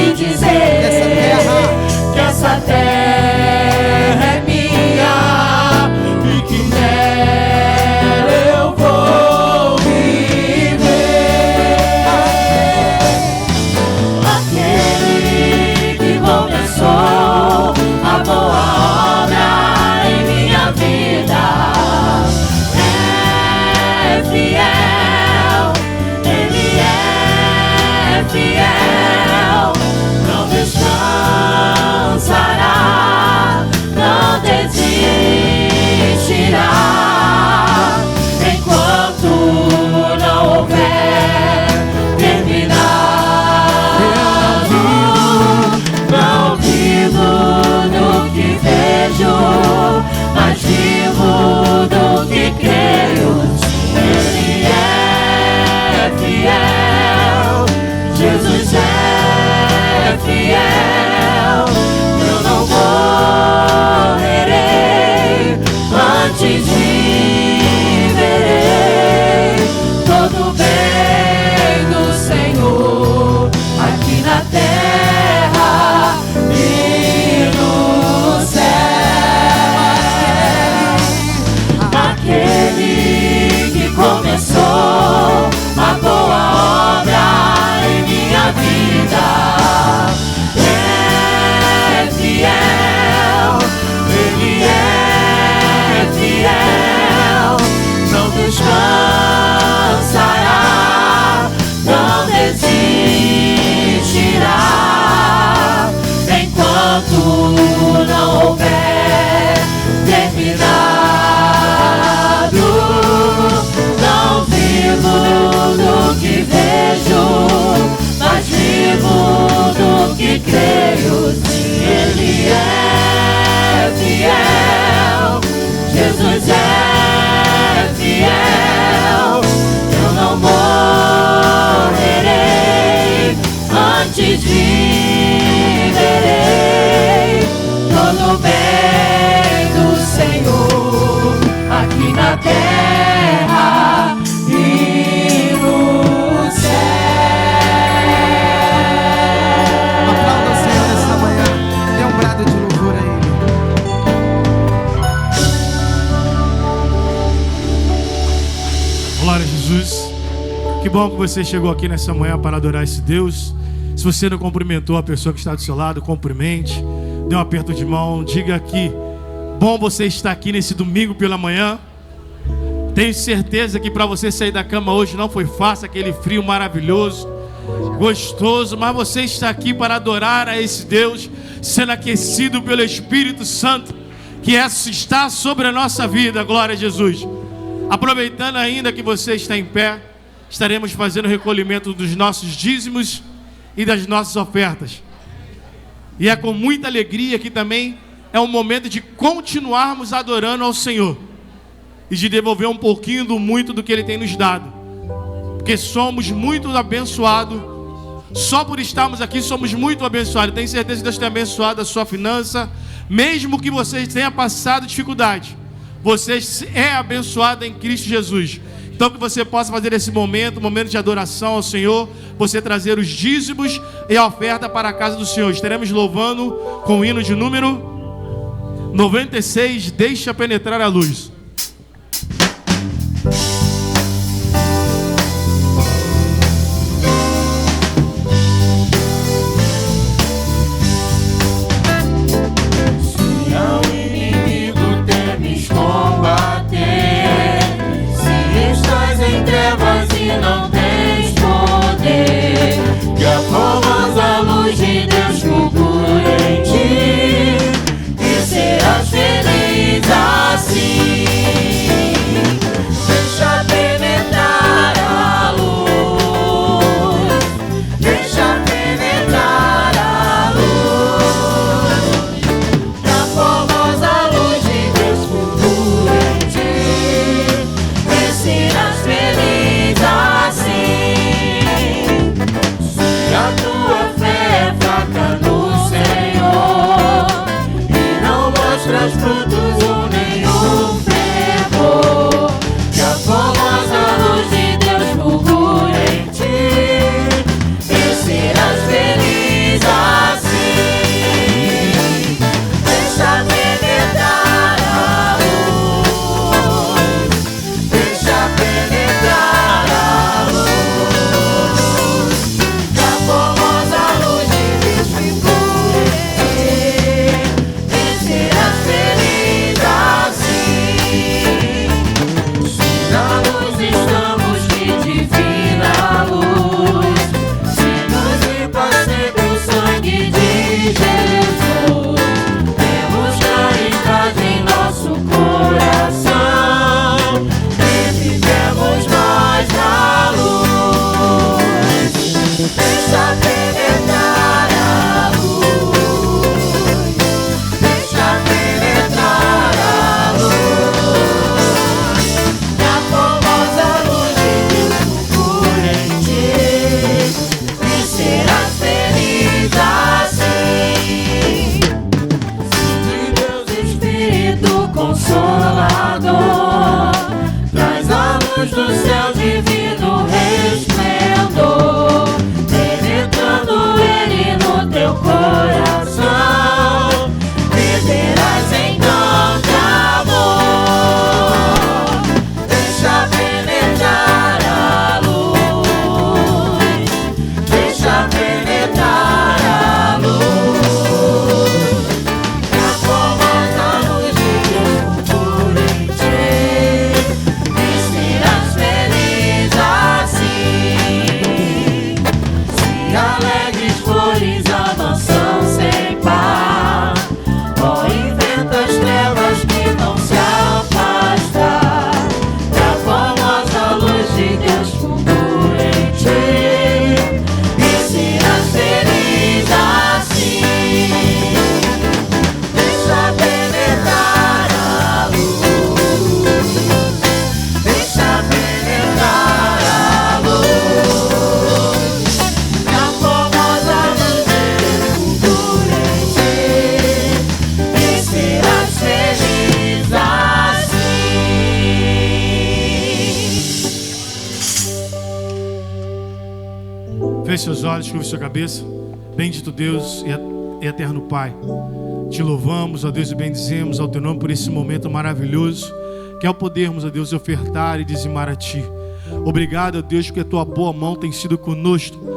e dizer que essa terra é minha e que nela eu vou viver. Aquele que começou a boa obra em minha vida é fiel, Ele é fiel, não descansará, não desistirá, enquanto não houver terminado. Não vivo do que vejo, mas vivo do que creio. Ele é fiel, Jesus é fiel, eu não morrerei antes de verei todo o bem do Senhor aqui na terra e no céu. Aquele que começou a boa obra em minha vida é fiel, Ele é fiel, não descansará, não desistirá, enquanto não houver terminado. Não vivo do que vejo, mas vivo do que creio. Sim, Ele é fiel, Jesus é fiel, eu não morrerei antes de verei todo o bem do Senhor aqui na terra e no céu. Aplauda o Senhor nessa manhã. Dê um brado de louvor a Ele. Glória a Jesus. Que bom que você chegou aqui nessa manhã para adorar esse Deus. Se você não cumprimentou a pessoa que está do seu lado, cumprimente, dê um aperto de mão, diga que bom você estar aqui nesse domingo pela manhã. Tenho certeza que para você sair da cama hoje não foi fácil, aquele frio maravilhoso, gostoso, mas você está aqui para adorar a esse Deus, sendo aquecido pelo Espírito Santo, que está sobre a nossa vida. Glória a Jesus. Aproveitando ainda que você está em pé, estaremos fazendo o recolhimento dos nossos dízimos e das nossas ofertas. E é com muita alegria que também é um momento de continuarmos adorando ao Senhor e de devolver um pouquinho do muito do que Ele tem nos dado, porque somos muito abençoados. Só por estarmos aqui somos muito abençoados. Tenho certeza que Deus tem abençoado a sua finança, mesmo que você tenha passado dificuldade, você é abençoado em Cristo Jesus. Então que você possa fazer esse momento, um momento de adoração ao Senhor, você trazer os dízimos e a oferta para a casa do Senhor. Estaremos louvando com o hino de número 96, Deixa Penetrar a Luz. Não tens poder, que a famosa luz de Deus procura em ti, e serás feliz assim. Deixa penetrar a luz, deixa penetrar a luz, que a famosa luz de Deus procura em ti, e serás feliz assim. Se a tua fé é fraca no Senhor e não mostras frutos ou nenhum fervor, que a famosa luz de Deus procura em ti, e serás feliz assim. Consolador, traz a luz do céu divino resplendor, penetrando ele no teu coração, viverás então de amor. Deixa penetrar a luz, deixa penetrar a luz, e a formosa luz de Deus por em ti, me serás feliz assim. Se alegres flores avançam sem par, ó, enfrenta as trevas que não se afastar, e a formosa luz de Deus por em ti, me serás feliz assim. Deixa penetrar a luz, deixa penetrar a luz, e a formosa luz de Deus por em ti, me serás feliz assim. Feche seus olhos, curve sua cabeça. Bendito Deus e eterno Pai, te louvamos, ó Deus, e bendizemos ao teu nome por esse momento maravilhoso, que é o podermos, ó Deus, ofertar e dizimar a ti. Obrigado, ó Deus, porque a tua boa mão tem sido conosco.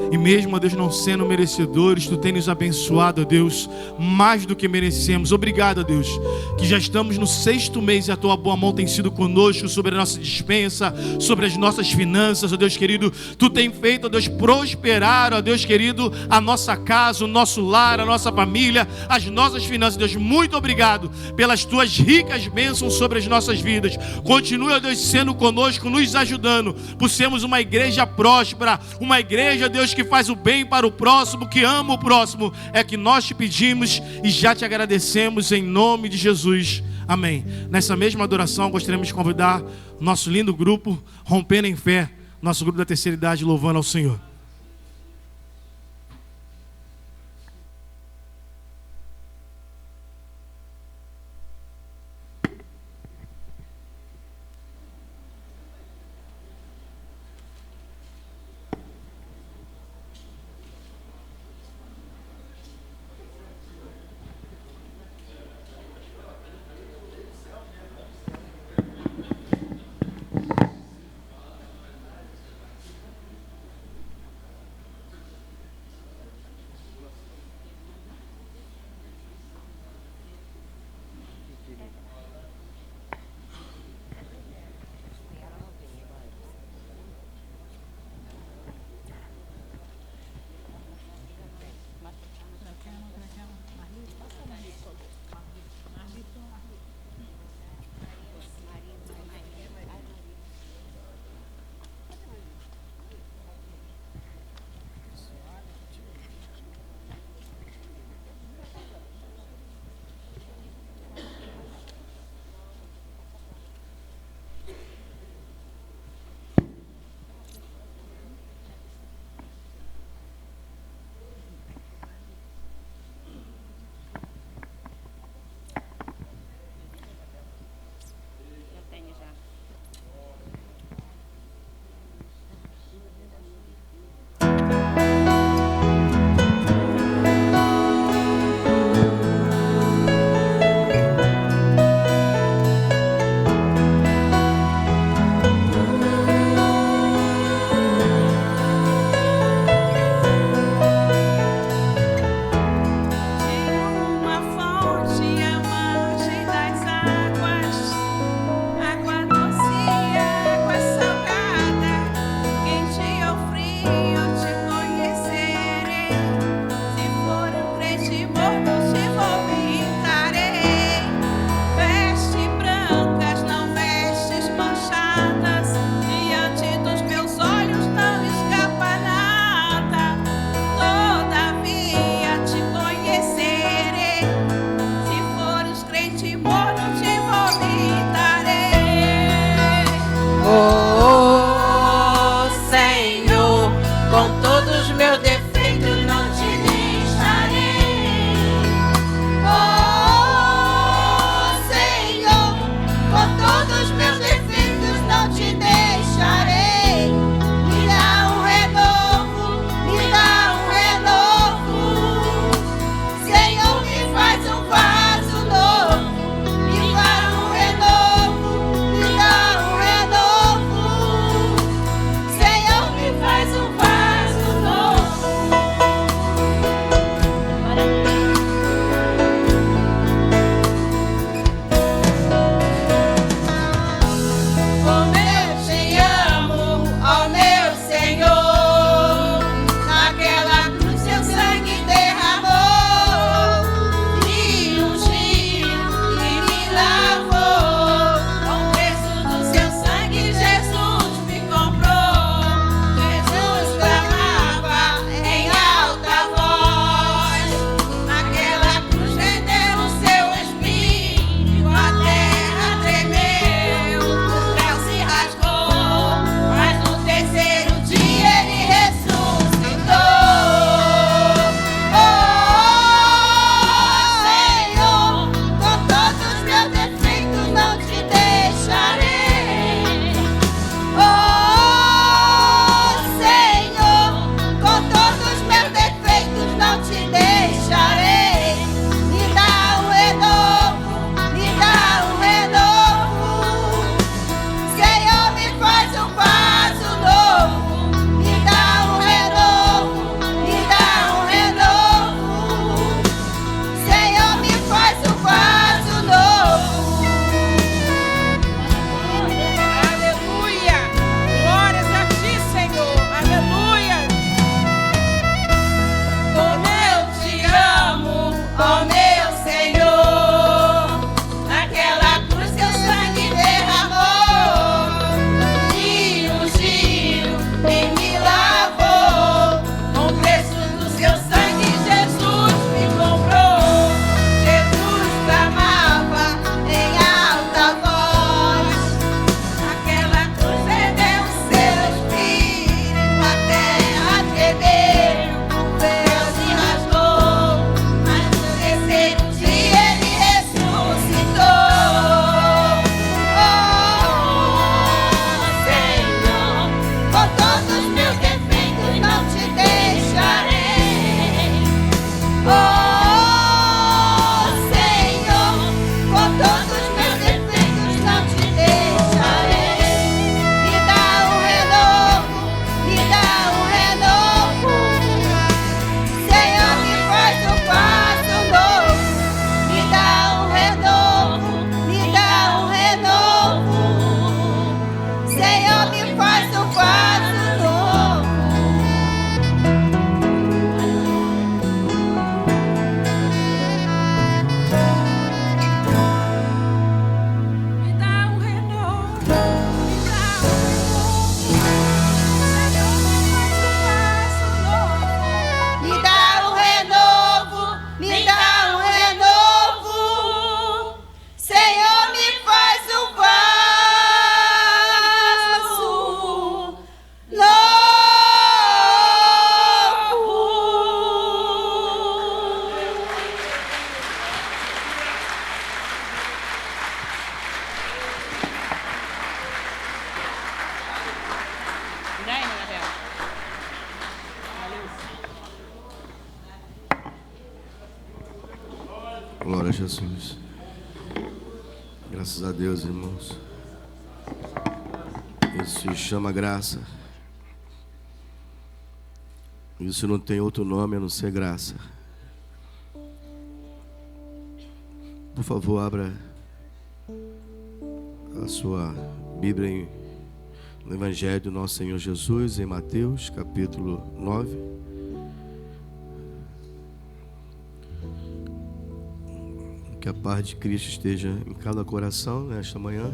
E mesmo, ó Deus, não sendo merecedores, tu tem nos abençoado, ó Deus, mais do que merecemos. Obrigado, ó Deus, que já estamos no 6º mês e a tua boa mão tem sido conosco sobre a nossa despensa, sobre as nossas finanças, ó Deus querido. Tu tem feito, ó Deus, prosperar, ó Deus querido, a nossa casa, o nosso lar, a nossa família, as nossas finanças. Deus, muito obrigado pelas tuas ricas bênçãos sobre as nossas vidas. Continue, ó Deus, sendo conosco, nos ajudando, por sermos uma igreja próspera, uma igreja, Deus, que faz o bem para o próximo, que ama o próximo. É que nós te pedimos e já te agradecemos em nome de Jesus. Amém. Nessa mesma adoração, gostaríamos de convidar nosso lindo grupo Rompendo em Fé, nosso grupo da terceira idade, louvando ao Senhor. Jesus. Graças a Deus, irmãos. Isso se chama graça. Isso não tem outro nome a não ser graça. Por favor, abra a sua Bíblia no Evangelho do nosso Senhor Jesus, em Mateus, capítulo 9. Que a paz de Cristo esteja em cada coração nesta manhã.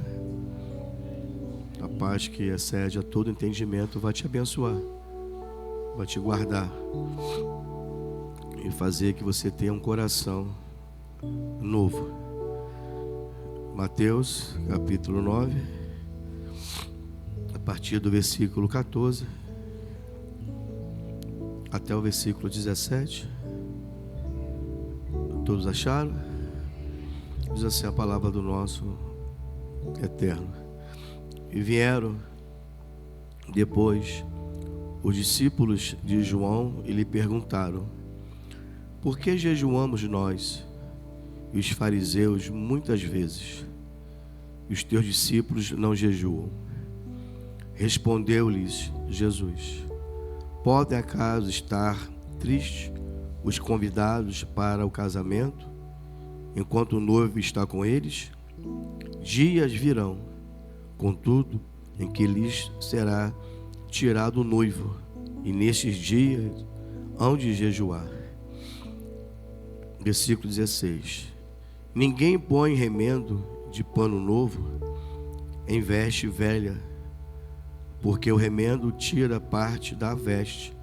A paz que excede a todo entendimento vai te abençoar, vai te guardar e fazer que você tenha um coração novo. Mateus, capítulo 9, a partir do versículo 14 até o versículo 17. Todos acharam? Diz assim a palavra do nosso Eterno. E vieram depois os discípulos de João e lhe perguntaram: por que jejuamos nós e os fariseus muitas vezes, e os teus discípulos não jejuam? Respondeu-lhes Jesus: podem acaso estar tristes os convidados para o casamento, enquanto o noivo está com eles? Dias virão, contudo, em que lhes será tirado o noivo, e nesses dias hão de jejuar. Versículo 16. Ninguém põe remendo de pano novo em veste velha, porque o remendo tira parte da veste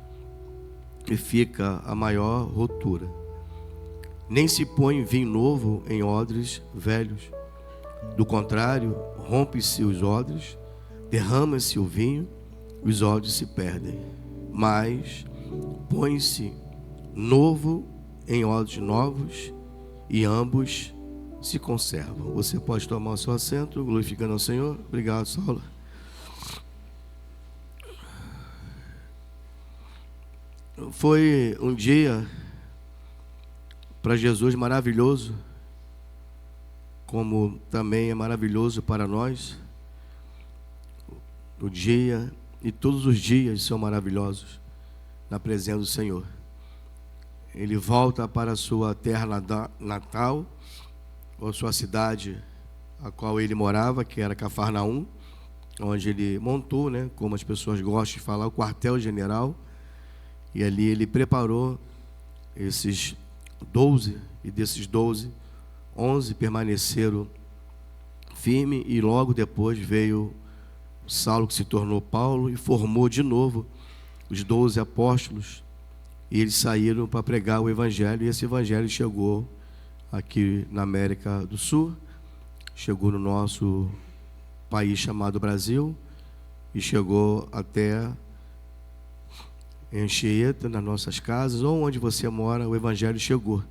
e fica a maior rotura. Nem se põe vinho novo em odres velhos. Do contrário, rompe-se os odres, derrama-se o vinho, os odres se perdem. Mas põe-se novo em odres novos, e ambos se conservam. Você pode tomar o seu assento, glorificando ao Senhor. Obrigado, Saulo. Foi um dia para Jesus maravilhoso, como também é maravilhoso para nós. O dia e todos os dias são maravilhosos na presença do Senhor. Ele volta para a sua terra natal, ou sua cidade a qual ele morava, que era Cafarnaum, onde ele montou, como as pessoas gostam de falar, o quartel-general. E ali ele preparou esses 12, e desses 12, 11 permaneceram firmes, e logo depois veio Saulo, que se tornou Paulo, e formou de novo os 12 apóstolos, e eles saíram para pregar o Evangelho, e esse Evangelho chegou aqui na América do Sul, chegou no nosso país chamado Brasil, e chegou até em Anchieta, nas nossas casas, ou onde você mora, o Evangelho chegou.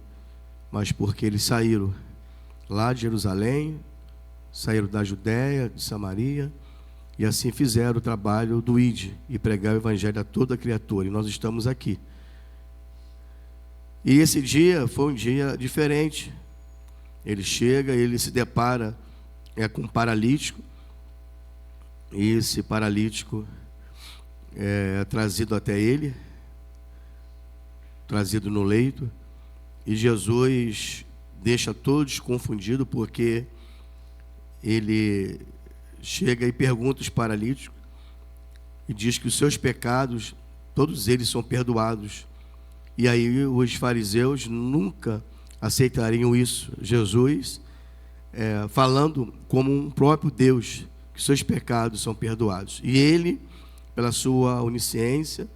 Mas porque eles saíram lá de Jerusalém, saíram da Judéia, de Samaria, e assim fizeram o trabalho do ID, e pregar o Evangelho a toda criatura, e nós estamos aqui. E esse dia foi um dia diferente. Ele chega, ele se depara com um paralítico, e esse paralítico é trazido até ele, trazido no leito, e Jesus deixa todos confundidos, porque ele chega e pergunta aos paralíticos, e diz que os seus pecados, todos eles são perdoados. E aí os fariseus nunca aceitariam isso. Jesus falando como um próprio Deus, que seus pecados são perdoados. E ele, pela sua onisciência,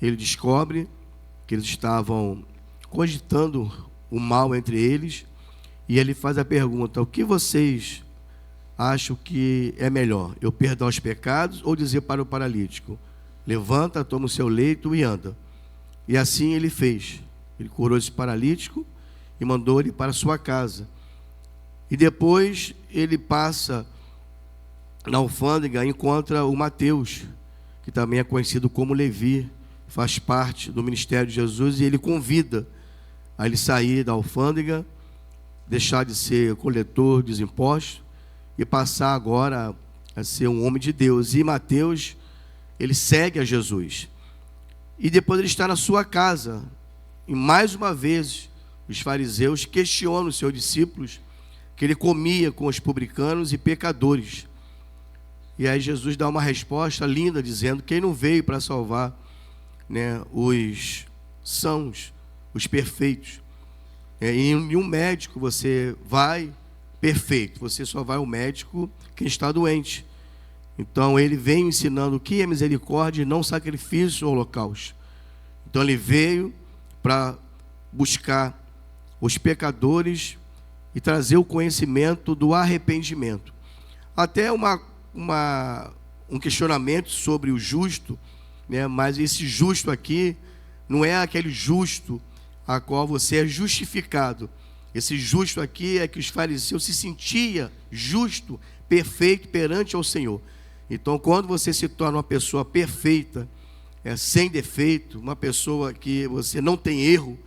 ele descobre que eles estavam cogitando o mal entre eles, e ele faz a pergunta: o que vocês acham que é melhor, eu perdoar os pecados ou dizer para o paralítico: levanta, toma o seu leito e anda? E assim ele fez. Ele curou esse paralítico e mandou ele para a sua casa. E depois ele passa na alfândega, encontra o Mateus, que também é conhecido como Levi, faz parte do ministério de Jesus, e ele convida a ele sair da alfândega deixar de ser coletor dos impostos e passar agora a ser um homem de Deus. E Mateus, ele segue a Jesus. E depois ele está na sua casa. E mais uma vez, os fariseus questionam os seus discípulos que ele comia com os publicanos e pecadores. E aí Jesus dá uma resposta linda, dizendo que ele não veio para salvar, né, os sãos, os perfeitos. Em um médico você vai perfeito, você só vai ao médico quem está doente. Então ele vem ensinando o que é misericórdia e não sacrifício ou holocausto. Então ele veio para buscar os pecadores e trazer o conhecimento do arrependimento. Até um questionamento sobre o justo, né? Mas esse justo aqui não é aquele justo a qual você é justificado. Esse justo aqui é que os fariseus se sentia justo, perfeito perante ao Senhor. Então, quando você se torna uma pessoa perfeita, sem defeito, uma pessoa que você não tem erro,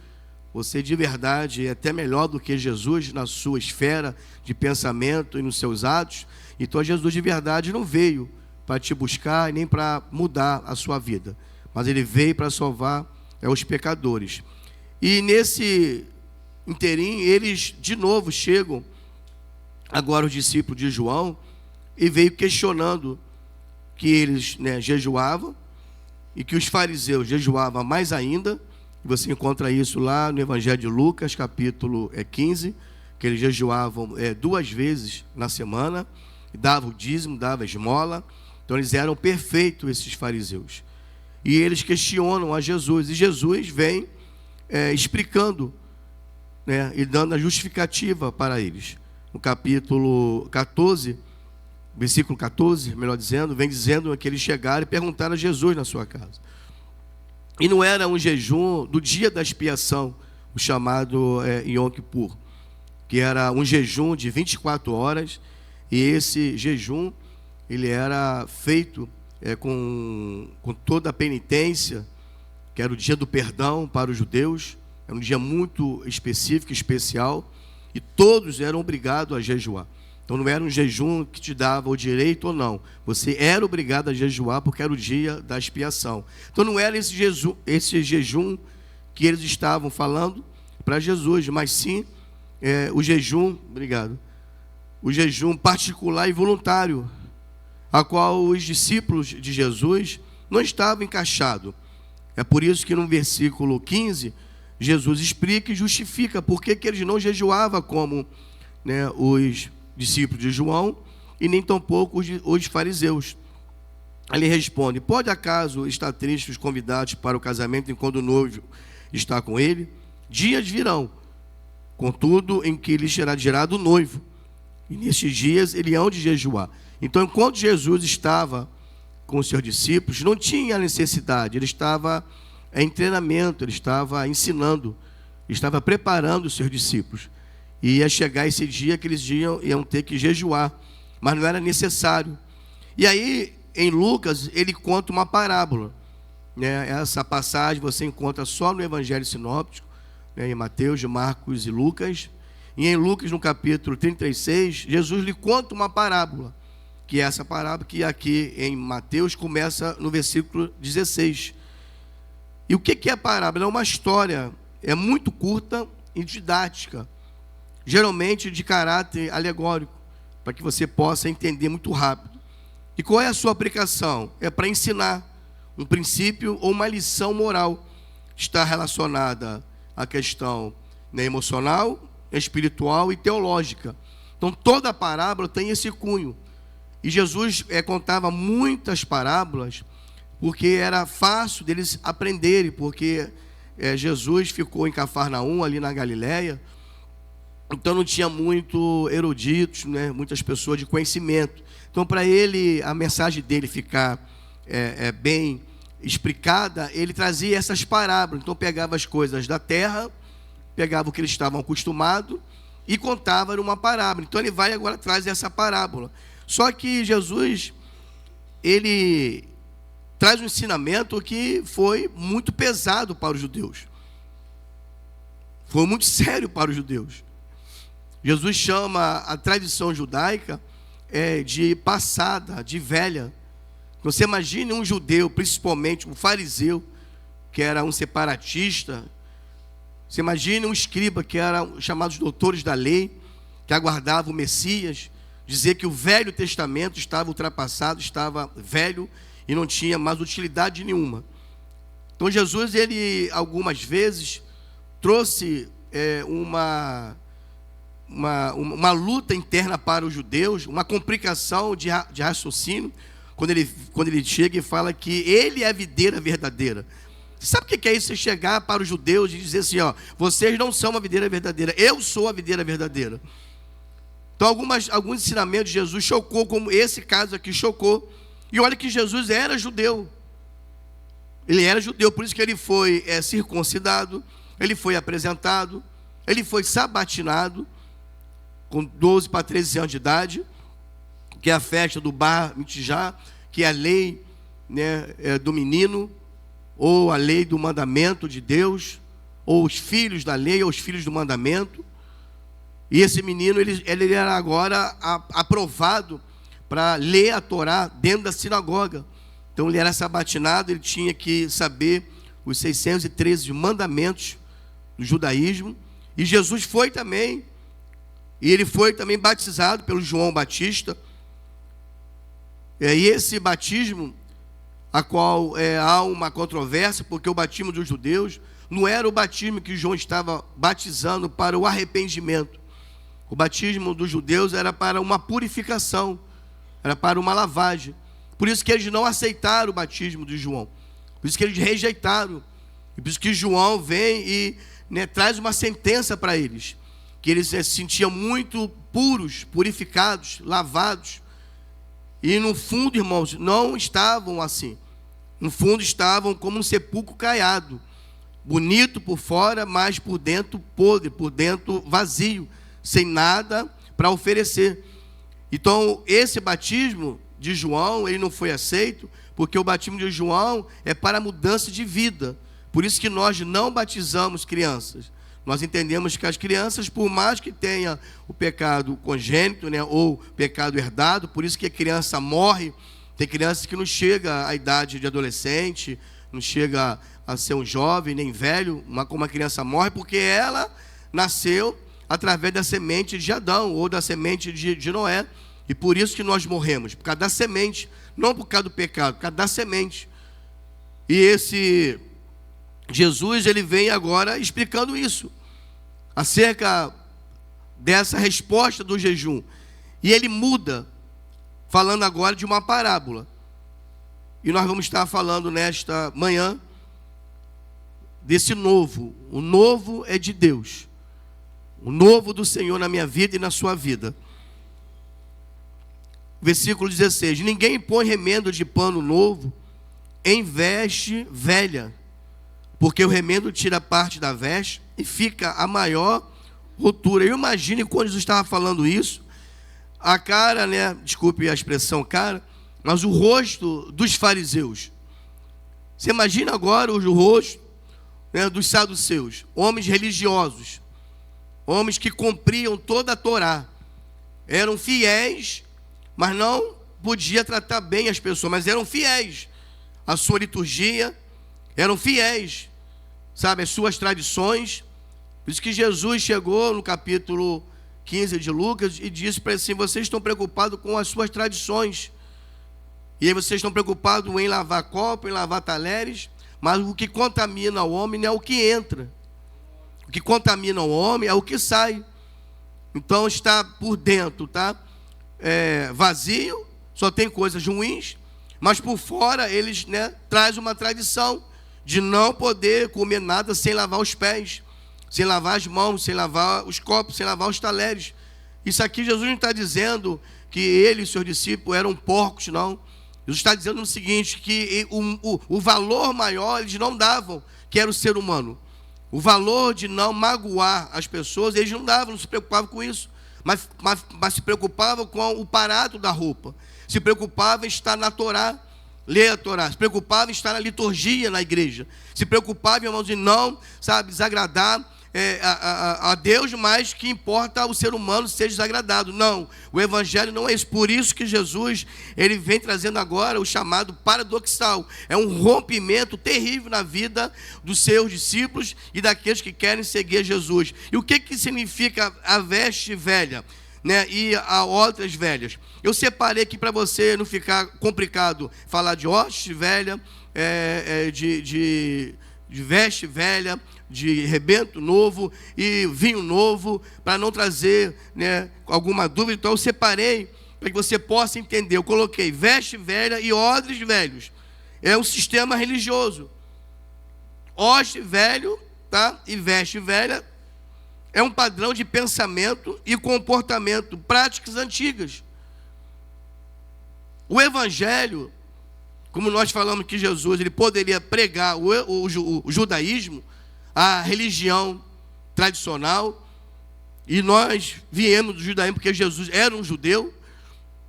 você de verdade é até melhor do que Jesus na sua esfera de pensamento e nos seus atos. Então Jesus de verdade não veio para te buscar e nem para mudar a sua vida, mas ele veio para salvar os pecadores. E nesse inteirinho, eles de novo chegam, agora os discípulos de João, e veio questionando que eles, né, jejuavam, e que os fariseus jejuavam mais ainda. Você encontra isso lá no Evangelho de Lucas, capítulo 15, que eles jejuavam 2 vezes na semana, davam o dízimo, davam a esmola. Então eles eram perfeitos, esses fariseus. E eles questionam a Jesus, e Jesus vem explicando, né, e dando a justificativa para eles. No capítulo 14, versículo 14, melhor dizendo, vem dizendo que eles chegaram e perguntaram a Jesus na sua casa. E não era um jejum do dia da expiação, o chamado Yom Kippur, que era um jejum de 24 horas, e esse jejum, ele era feito com toda a penitência, que era o dia do perdão para os judeus. Era um dia muito específico, especial, e todos eram obrigados a jejuar. Então não era um jejum que te dava o direito ou não. Você era obrigado a jejuar porque era o dia da expiação. Então não era esse jejum que eles estavam falando para Jesus, mas sim o jejum, o jejum particular e voluntário, a qual os discípulos de Jesus não estavam encaixados. É por isso que no versículo 15, Jesus explica e justifica por que eles não jejuavam como, né, os discípulos de João, e nem tampouco os fariseus. Ele responde: pode acaso estar triste os convidados para o casamento enquanto o noivo está com ele? Dias virão, contudo, em que lhe será gerado o noivo, e nestes dias ele hão de jejuar. Então, enquanto Jesus estava com os seus discípulos, não tinha necessidade, ele estava em treinamento, ele estava ensinando, estava preparando os seus discípulos. E ia chegar esse dia que eles iam ter que jejuar, mas não era necessário. E aí, em Lucas, ele conta uma parábola, né? Essa passagem você encontra só no Evangelho Sinóptico, né? Em Mateus, Marcos e Lucas. E em Lucas, no capítulo 36, Jesus lhe conta uma parábola, que é essa parábola que aqui em Mateus começa no versículo 16. E o que é a parábola? É uma história, é muito curta e didática, geralmente de caráter alegórico, para que você possa entender muito rápido. E qual é a sua aplicação? É para ensinar um princípio ou uma lição moral. Está relacionada à questão, né, emocional, espiritual e teológica. Então toda a parábola tem esse cunho. E Jesus contava muitas parábolas, porque era fácil deles aprenderem, porque Jesus ficou em Cafarnaum, ali na Galileia. Então não tinha muito eruditos, né, muitas pessoas de conhecimento. Então para ele, a mensagem dele ficar bem explicada, ele trazia essas parábolas. Então pegava as coisas da terra, pegava o que eles estavam acostumados e contava numa parábola. Então ele vai agora traz essa parábola. Só que Jesus, ele traz um ensinamento que foi muito pesado para os judeus. Foi muito sério para os judeus. Jesus chama a tradição judaica de passada, de velha. Você imagine um judeu, principalmente um fariseu, que era um separatista. Você imagine um escriba, que era chamados doutores da lei, que aguardava o Messias, dizer que o Velho Testamento estava ultrapassado, estava velho e não tinha mais utilidade nenhuma. Então Jesus, ele algumas vezes trouxe uma luta interna para os judeus, uma complicação de raciocínio, quando ele chega e fala que ele é a videira verdadeira. Você sabe o que é isso? Você chegar para os judeus e dizer assim, vocês não são a videira verdadeira, eu sou a videira verdadeira. Então alguns ensinamentos de Jesus chocou, como esse caso aqui chocou. E olha que Jesus era judeu. Ele era judeu, por isso que ele foi circuncidado, ele foi apresentado, ele foi sabatinado com 12 para 13 anos de idade, que é a festa do Bar Mitzvah, que é a lei, né, do menino, ou a lei do mandamento de Deus, ou os filhos da lei, ou os filhos do mandamento. E esse menino, ele era agora aprovado para ler a Torá dentro da sinagoga. Então ele era sabatinado, ele tinha que saber os 613 mandamentos do judaísmo. E Jesus foi também, e ele foi também batizado pelo João Batista. E esse batismo, a qual há uma controvérsia, porque o batismo dos judeus não era o batismo que João estava batizando para o arrependimento. O batismo dos judeus era para uma purificação, era para uma lavagem. Por isso que eles não aceitaram o batismo de João, por isso que eles rejeitaram. E por isso que João vem e traz uma sentença para eles, que eles se sentiam muito puros, purificados, lavados. E no fundo, irmãos, não estavam assim. No fundo estavam como um sepulcro caiado, bonito por fora, mas por dentro podre, por dentro vazio, sem nada para oferecer. Então esse batismo de João, ele não foi aceito, porque o batismo de João é para mudança de vida. Por isso que nós não batizamos crianças. Nós entendemos que as crianças, por mais que tenha o pecado congênito, ou pecado herdado, por isso que a criança morre. Tem crianças que não chega à idade de adolescente, não chega a ser um jovem, nem velho, como uma criança morre, porque ela nasceu através da semente de Adão, ou da semente de Noé. E por isso que nós morremos, por causa da semente, não por causa do pecado, por causa da semente. E esse Jesus, ele vem agora explicando isso, acerca dessa resposta do jejum. E ele muda, falando agora de uma parábola. E nós vamos estar falando nesta manhã desse novo. O novo é de Deus. O novo do Senhor na minha vida e na sua vida. Versículo 16. Ninguém põe remendo de pano novo em veste velha, porque o remendo tira parte da veste e fica a maior rotura. Eu imagine quando Jesus estava falando isso, a cara, desculpe a expressão cara, mas o rosto dos fariseus. Você imagina agora o rosto dos saduceus, homens religiosos, homens que cumpriam toda a Torá, eram fiéis, mas não podia tratar bem as pessoas, mas eram fiéis à sua liturgia, eram fiéis, às suas tradições. Por isso que Jesus chegou no capítulo 15 de Lucas e disse para eles assim: vocês estão preocupados com as suas tradições, e aí vocês estão preocupados em lavar copo, em lavar talheres, mas o que contamina o homem não é o que entra, o que contamina o homem é o que sai. Então está por dentro, vazio, só tem coisas ruins, mas por fora eles trazem uma tradição de não poder comer nada sem lavar os pés, sem lavar as mãos, sem lavar os copos, sem lavar os talheres. Isso aqui Jesus não está dizendo que ele e seus discípulos eram porcos, não. Jesus está dizendo o seguinte, que o valor maior eles não davam, que era o ser humano. O valor de não magoar as pessoas, eles não davam, não se preocupavam com isso. Mas se preocupavam com o parado da roupa. Se preocupavam em estar na Torá, ler a Torá. Se preocupavam em estar na liturgia na igreja. Se preocupavam, irmãos, em não, desagradar a Deus, mas que importa o ser humano ser desagradado. Não, o evangelho não é isso. Por isso que Jesus, ele vem trazendo agora o chamado paradoxal. É um rompimento terrível na vida dos seus discípulos e daqueles que querem seguir Jesus. E o que significa a veste velha, né, e a outras velhas? Eu separei aqui para você não ficar complicado falar de hoste velha, de veste velha, de rebento novo e vinho novo, para não trazer, né, alguma dúvida. Então eu separei para que você possa entender. Eu coloquei veste velha e odres velhos. É um sistema religioso. Hoste velho, tá? E veste velha é um padrão de pensamento e comportamento, práticas antigas. O evangelho, como nós falamos que Jesus, ele poderia pregar o judaísmo, a religião tradicional, e nós viemos do judaísmo porque Jesus era um judeu,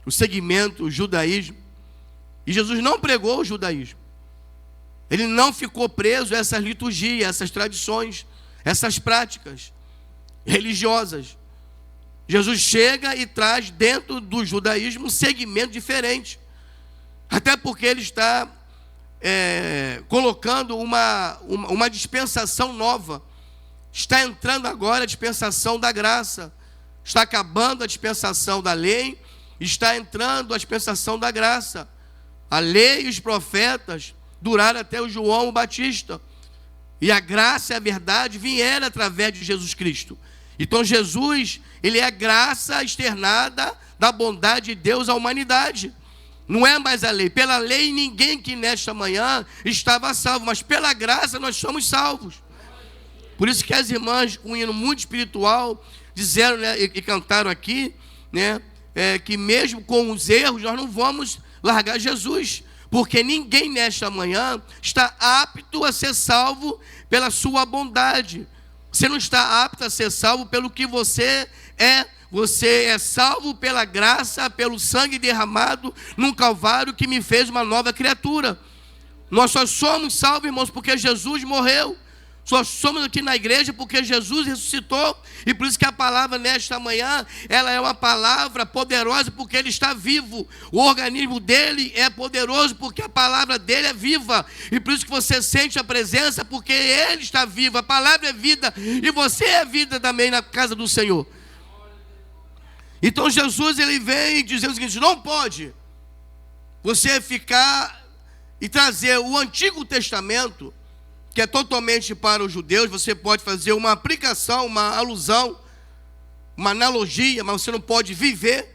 o segmento, o judaísmo, e Jesus não pregou o judaísmo. Ele não ficou preso a essas liturgias, essas tradições, essas práticas religiosas. Jesus chega e traz dentro do judaísmo um segmento diferente, até porque ele está colocando uma dispensação nova. Está entrando agora a dispensação da graça. Está acabando a dispensação da lei, está entrando a dispensação da graça. A lei e os profetas duraram até o João Batista, e a graça e a verdade vieram através de Jesus Cristo. Então Jesus, ele é a graça externada da bondade de Deus à humanidade. Não é mais a lei. Pela lei ninguém que nesta manhã estava salvo, mas pela graça nós somos salvos. Por isso que as irmãs, com um hino muito espiritual, disseram, né, e cantaram aqui, né, que mesmo com os erros nós não vamos largar Jesus, porque ninguém nesta manhã está apto a ser salvo pela sua bondade. Você não está apto a ser salvo pelo que você é. Você é salvo pela graça, pelo sangue derramado num Calvário que me fez uma nova criatura. Nós só somos salvos, irmãos, porque Jesus morreu. Só somos aqui na igreja porque Jesus ressuscitou. E por isso que a palavra nesta manhã, ela é uma palavra poderosa porque ele está vivo. O organismo dele é poderoso porque a palavra dele é viva. E por isso que você sente a presença, porque ele está vivo. A palavra é vida e você é vida também na casa do Senhor. Então Jesus, ele vem dizendo o seguinte: não pode você ficar e trazer o Antigo Testamento, que é totalmente para os judeus. Você pode fazer uma aplicação, uma alusão, uma analogia, mas você não pode viver.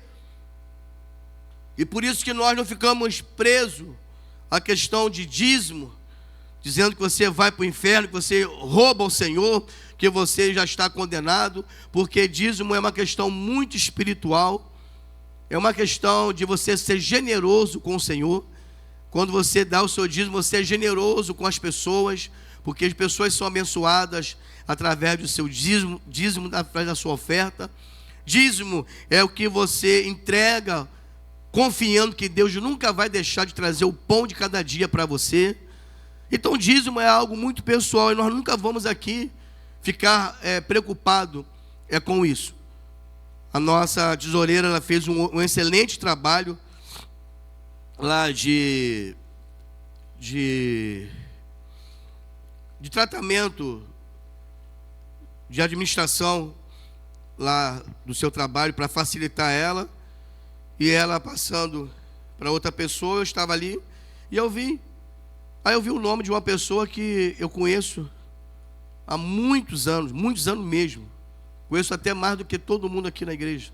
E por isso que nós não ficamos presos à questão de dízimo, dizendo que você vai para o inferno, que você rouba ao Senhor, que você já está condenado, porque dízimo é uma questão muito espiritual, é uma questão de você ser generoso com o Senhor. Quando você dá o seu dízimo, você é generoso com as pessoas, porque as pessoas são abençoadas através do seu dízimo através da sua oferta. Dízimo é o que você entrega, confiando que Deus nunca vai deixar de trazer o pão de cada dia para você. Então dízimo é algo muito pessoal, e nós nunca vamos aqui ficar preocupado com isso. A nossa tesoureira, ela fez um excelente trabalho lá de tratamento, de administração lá do seu trabalho, para facilitar ela, e ela passando para outra pessoa. Eu estava ali e eu vi o nome de uma pessoa que eu conheço há muitos anos mesmo. Conheço até mais do que todo mundo aqui na igreja.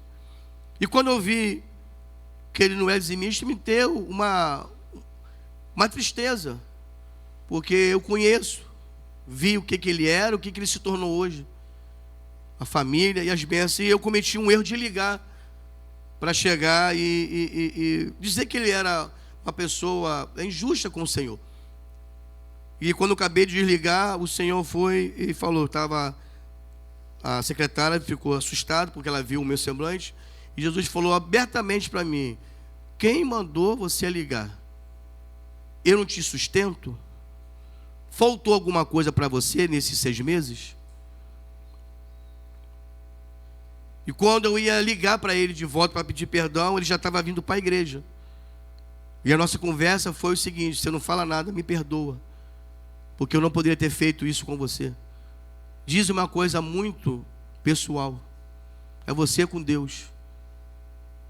E quando eu vi que ele não é dizimista, me deu uma tristeza, porque eu conheço, vi o que ele era, o que ele se tornou hoje, a família e as bênçãos. E eu cometi um erro de ligar para chegar e dizer que ele era uma pessoa injusta com o Senhor. E quando eu acabei de desligar, o Senhor foi e falou, a secretária ficou assustada porque ela viu o meu semblante, e Jesus falou abertamente para mim: quem mandou você ligar? Eu não te sustento? Faltou alguma coisa para você nesses 6 meses? E quando eu ia ligar para ele de volta para pedir perdão, ele já estava vindo para a igreja. E a nossa conversa foi o seguinte: você não fala nada, me perdoa, porque eu não poderia ter feito isso com você. Diz uma coisa muito pessoal: é você com Deus,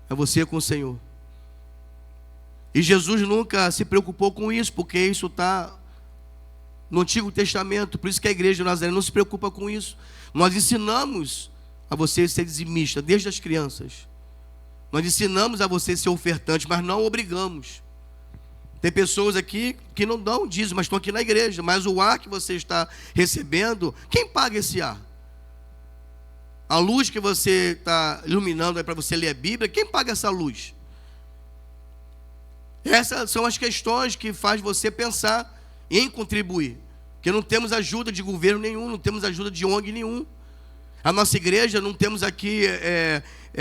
é você com o Senhor. E Jesus nunca se preocupou com isso, porque isso está no Antigo Testamento. Por isso que a igreja de Nazaré não se preocupa com isso. Nós ensinamos a você ser dizimista desde as crianças. Nós ensinamos a você ser ofertante, mas não obrigamos. Tem pessoas aqui que não dão dízimo, mas estão aqui na igreja. Mas o ar que você está recebendo, quem paga esse ar? A luz que você está iluminando para você ler a Bíblia, quem paga essa luz? Essas são as questões que faz você pensar em contribuir. Porque não temos ajuda de governo nenhum, não temos ajuda de ONG nenhum. A nossa igreja não temos aqui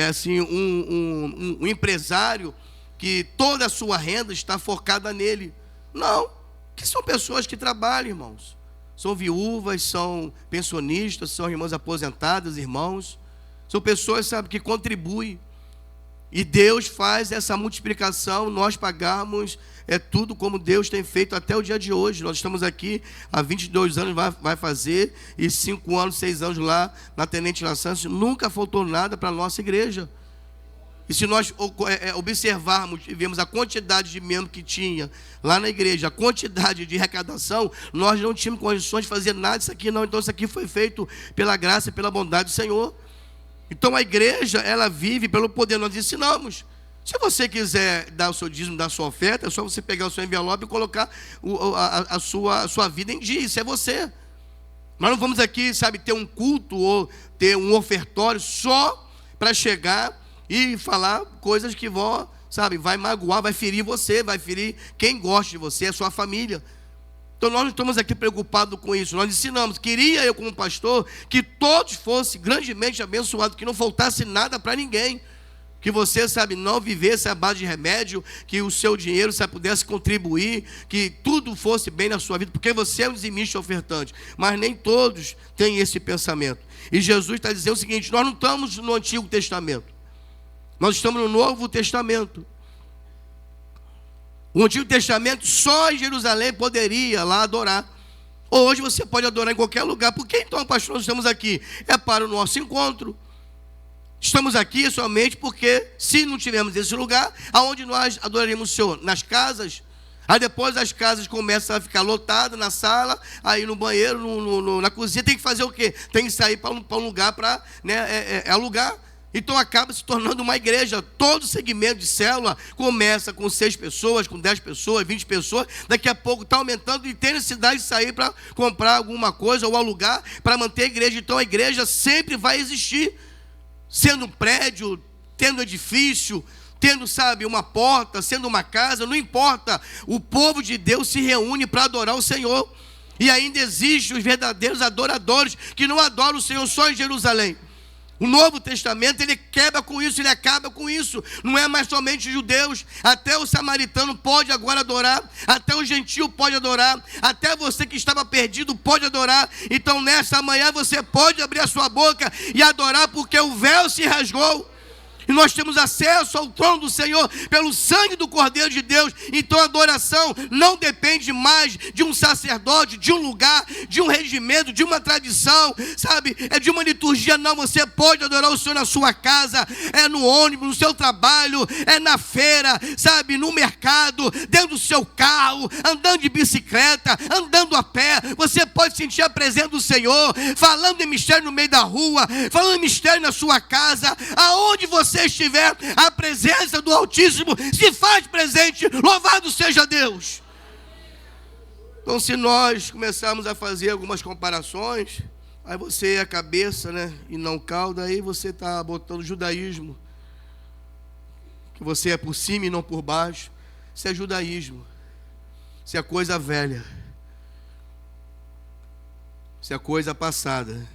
assim, um empresário que toda a sua renda está focada nele. Não, que são pessoas que trabalham, irmãos. São viúvas, são pensionistas, são irmãs aposentadas, irmãos. São pessoas, sabe, que contribuem. E Deus faz essa multiplicação, nós pagamos tudo como Deus tem feito até o dia de hoje. Nós estamos aqui há 22 anos, vai fazer, e 5 anos, 6 anos lá na Tenente Laçança, nunca faltou nada para a nossa igreja. E se nós observarmos e vemos a quantidade de membros que tinha lá na igreja, a quantidade de arrecadação, nós não tínhamos condições de fazer nada disso aqui não. Então isso aqui foi feito pela graça e pela bondade do Senhor. Então a igreja, ela vive pelo poder. Nós ensinamos: se você quiser dar o seu dízimo, dar a sua oferta, é só você pegar o seu envelope e colocar a sua vida em dia. Isso é você. Nós não vamos aqui, sabe, ter um culto ou ter um ofertório só para chegar e falar coisas que vão, sabe, vai magoar, vai ferir você, vai ferir quem gosta de você, a sua família. Então nós não estamos aqui preocupados com isso. Nós ensinamos, queria eu como pastor, que todos fossem grandemente abençoados, que não faltasse nada para ninguém, que você, sabe, não vivesse à base de remédio, que o seu dinheiro, sabe, pudesse contribuir, que tudo fosse bem na sua vida, porque você é um dizimista ofertante. Mas nem todos têm esse pensamento. E Jesus está dizendo o seguinte: nós não estamos no Antigo Testamento, nós estamos no Novo Testamento. O Antigo Testamento, só em Jerusalém poderia lá adorar. Hoje você pode adorar em qualquer lugar. Por que então, pastor, nós estamos aqui? É para o nosso encontro. Estamos aqui somente porque, se não tivermos esse lugar, aonde nós adoraremos o Senhor? Nas casas. Aí depois as casas começam a ficar lotadas na sala, aí no banheiro, na cozinha. Tem que fazer o quê? Tem que sair para um lugar para, né, alugar. Então acaba se tornando uma igreja. Todo segmento de célula começa com 6 pessoas, com 10 pessoas, 20 pessoas. Daqui a pouco está aumentando e tem necessidade de sair para comprar alguma coisa ou alugar para manter a igreja. Então a igreja sempre vai existir, sendo um prédio, tendo edifício, tendo, sabe, uma porta, sendo uma casa, não importa. O povo de Deus se reúne para adorar o Senhor. E ainda existem os verdadeiros adoradores que não adoram o Senhor só em Jerusalém. O Novo Testamento, ele quebra com isso, ele acaba com isso. Não é mais somente judeus, até o samaritano pode agora adorar, até o gentio pode adorar, até você que estava perdido pode adorar. Então nesta manhã você pode abrir a sua boca e adorar, porque o véu se rasgou. E nós temos acesso ao trono do Senhor pelo sangue do Cordeiro de Deus. Então a adoração não depende mais de um sacerdote, de um lugar, de um regimento, de uma tradição, sabe? É de uma liturgia, não. Você pode adorar o Senhor na sua casa, é no ônibus, no seu trabalho, é na feira, sabe? No mercado, dentro do seu carro, andando de bicicleta, andando a pé. Você pode sentir a presença do Senhor, falando em mistério no meio da rua, falando em mistério na sua casa, aonde você estiver, a presença do Altíssimo se faz presente. Louvado seja Deus. Então, se nós começarmos a fazer algumas comparações, aí você é a cabeça, né, e não cauda, aí você está botando judaísmo, que você é por cima e não por baixo. Isso é judaísmo, isso é coisa velha, isso é coisa passada,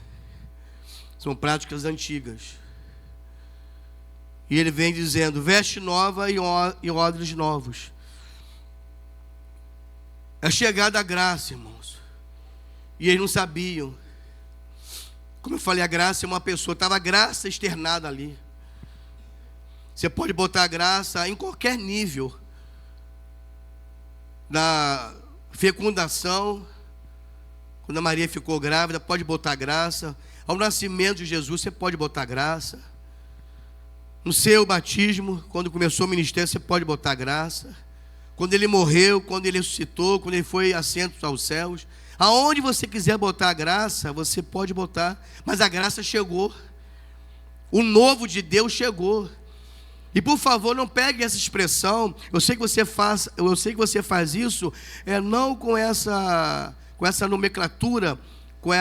são práticas antigas. E ele vem dizendo: veste nova e odres novos. É chegada a graça, irmãos. E eles não sabiam. Como eu falei, a graça é uma pessoa. Estava a graça externada ali. Você pode botar a graça em qualquer nível. Na fecundação, quando a Maria ficou grávida, pode botar graça. Ao nascimento de Jesus, você pode botar graça. No seu batismo, quando começou o ministério, você pode botar graça. Quando ele morreu, quando ele ressuscitou, quando ele foi assento aos céus. Aonde você quiser botar a graça, você pode botar. Mas a graça chegou. O novo de Deus chegou. E por favor, não pegue essa expressão. Eu sei que você faz isso, não com essa nomenclatura, com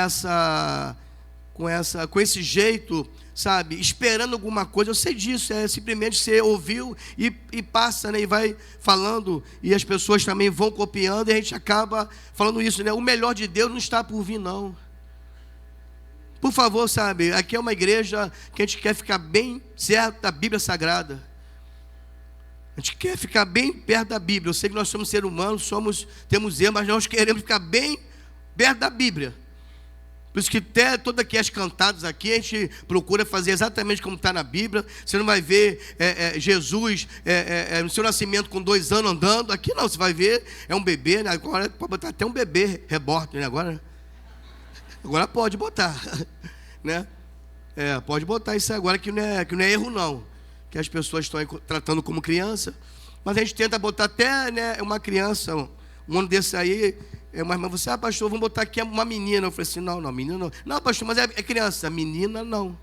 esse jeito, sabe, esperando alguma coisa. Eu sei disso, simplesmente você ouviu e passa, né, e vai falando, e as pessoas também vão copiando, e a gente acaba falando isso, né? O melhor de Deus não está por vir, não. Por favor, sabe, aqui é uma igreja que a gente quer ficar bem certo da Bíblia Sagrada. A gente quer ficar bem perto da Bíblia. Eu sei que nós somos seres humanos, temos erros, mas nós queremos ficar bem perto da Bíblia. Por isso que até todas aqui as cantadas aqui, a gente procura fazer exatamente como está na Bíblia. Você não vai ver Jesus no seu nascimento com 2 anos andando. Aqui não, você vai ver, é um bebê, né? Agora pode botar até um bebê reborn, né? Agora pode botar, né? Pode botar isso agora, que não é erro não, que as pessoas estão tratando como criança, mas a gente tenta botar até, né, uma criança, um ano desse aí, uma irmã, você, pastor, vamos botar aqui uma menina. Eu falei assim, não, menina não. Não, pastor, mas é criança. Menina não.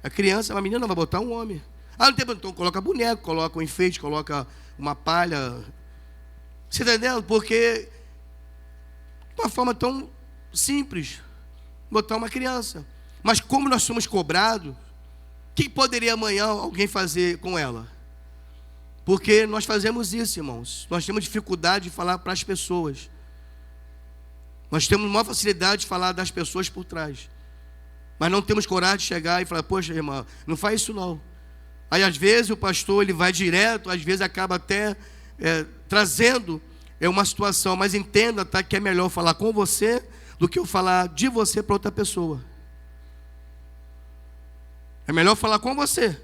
É criança, uma menina não, vai botar um homem. Não tem, então coloca boneco, coloca um enfeite, coloca uma palha. Você está entendendo? Porque de uma forma tão simples, botar uma criança. Mas como nós somos cobrados, o que poderia amanhã alguém fazer com ela? Porque nós fazemos isso, irmãos. Nós temos dificuldade de falar para as pessoas. Nós temos uma facilidade de falar das pessoas por trás. Mas não temos coragem de chegar e falar, poxa, irmã, não faz isso não. Aí às vezes o pastor ele vai direto, às vezes acaba até trazendo uma situação. Mas entenda, tá, que é melhor falar com você do que eu falar de você para outra pessoa. É melhor falar com você.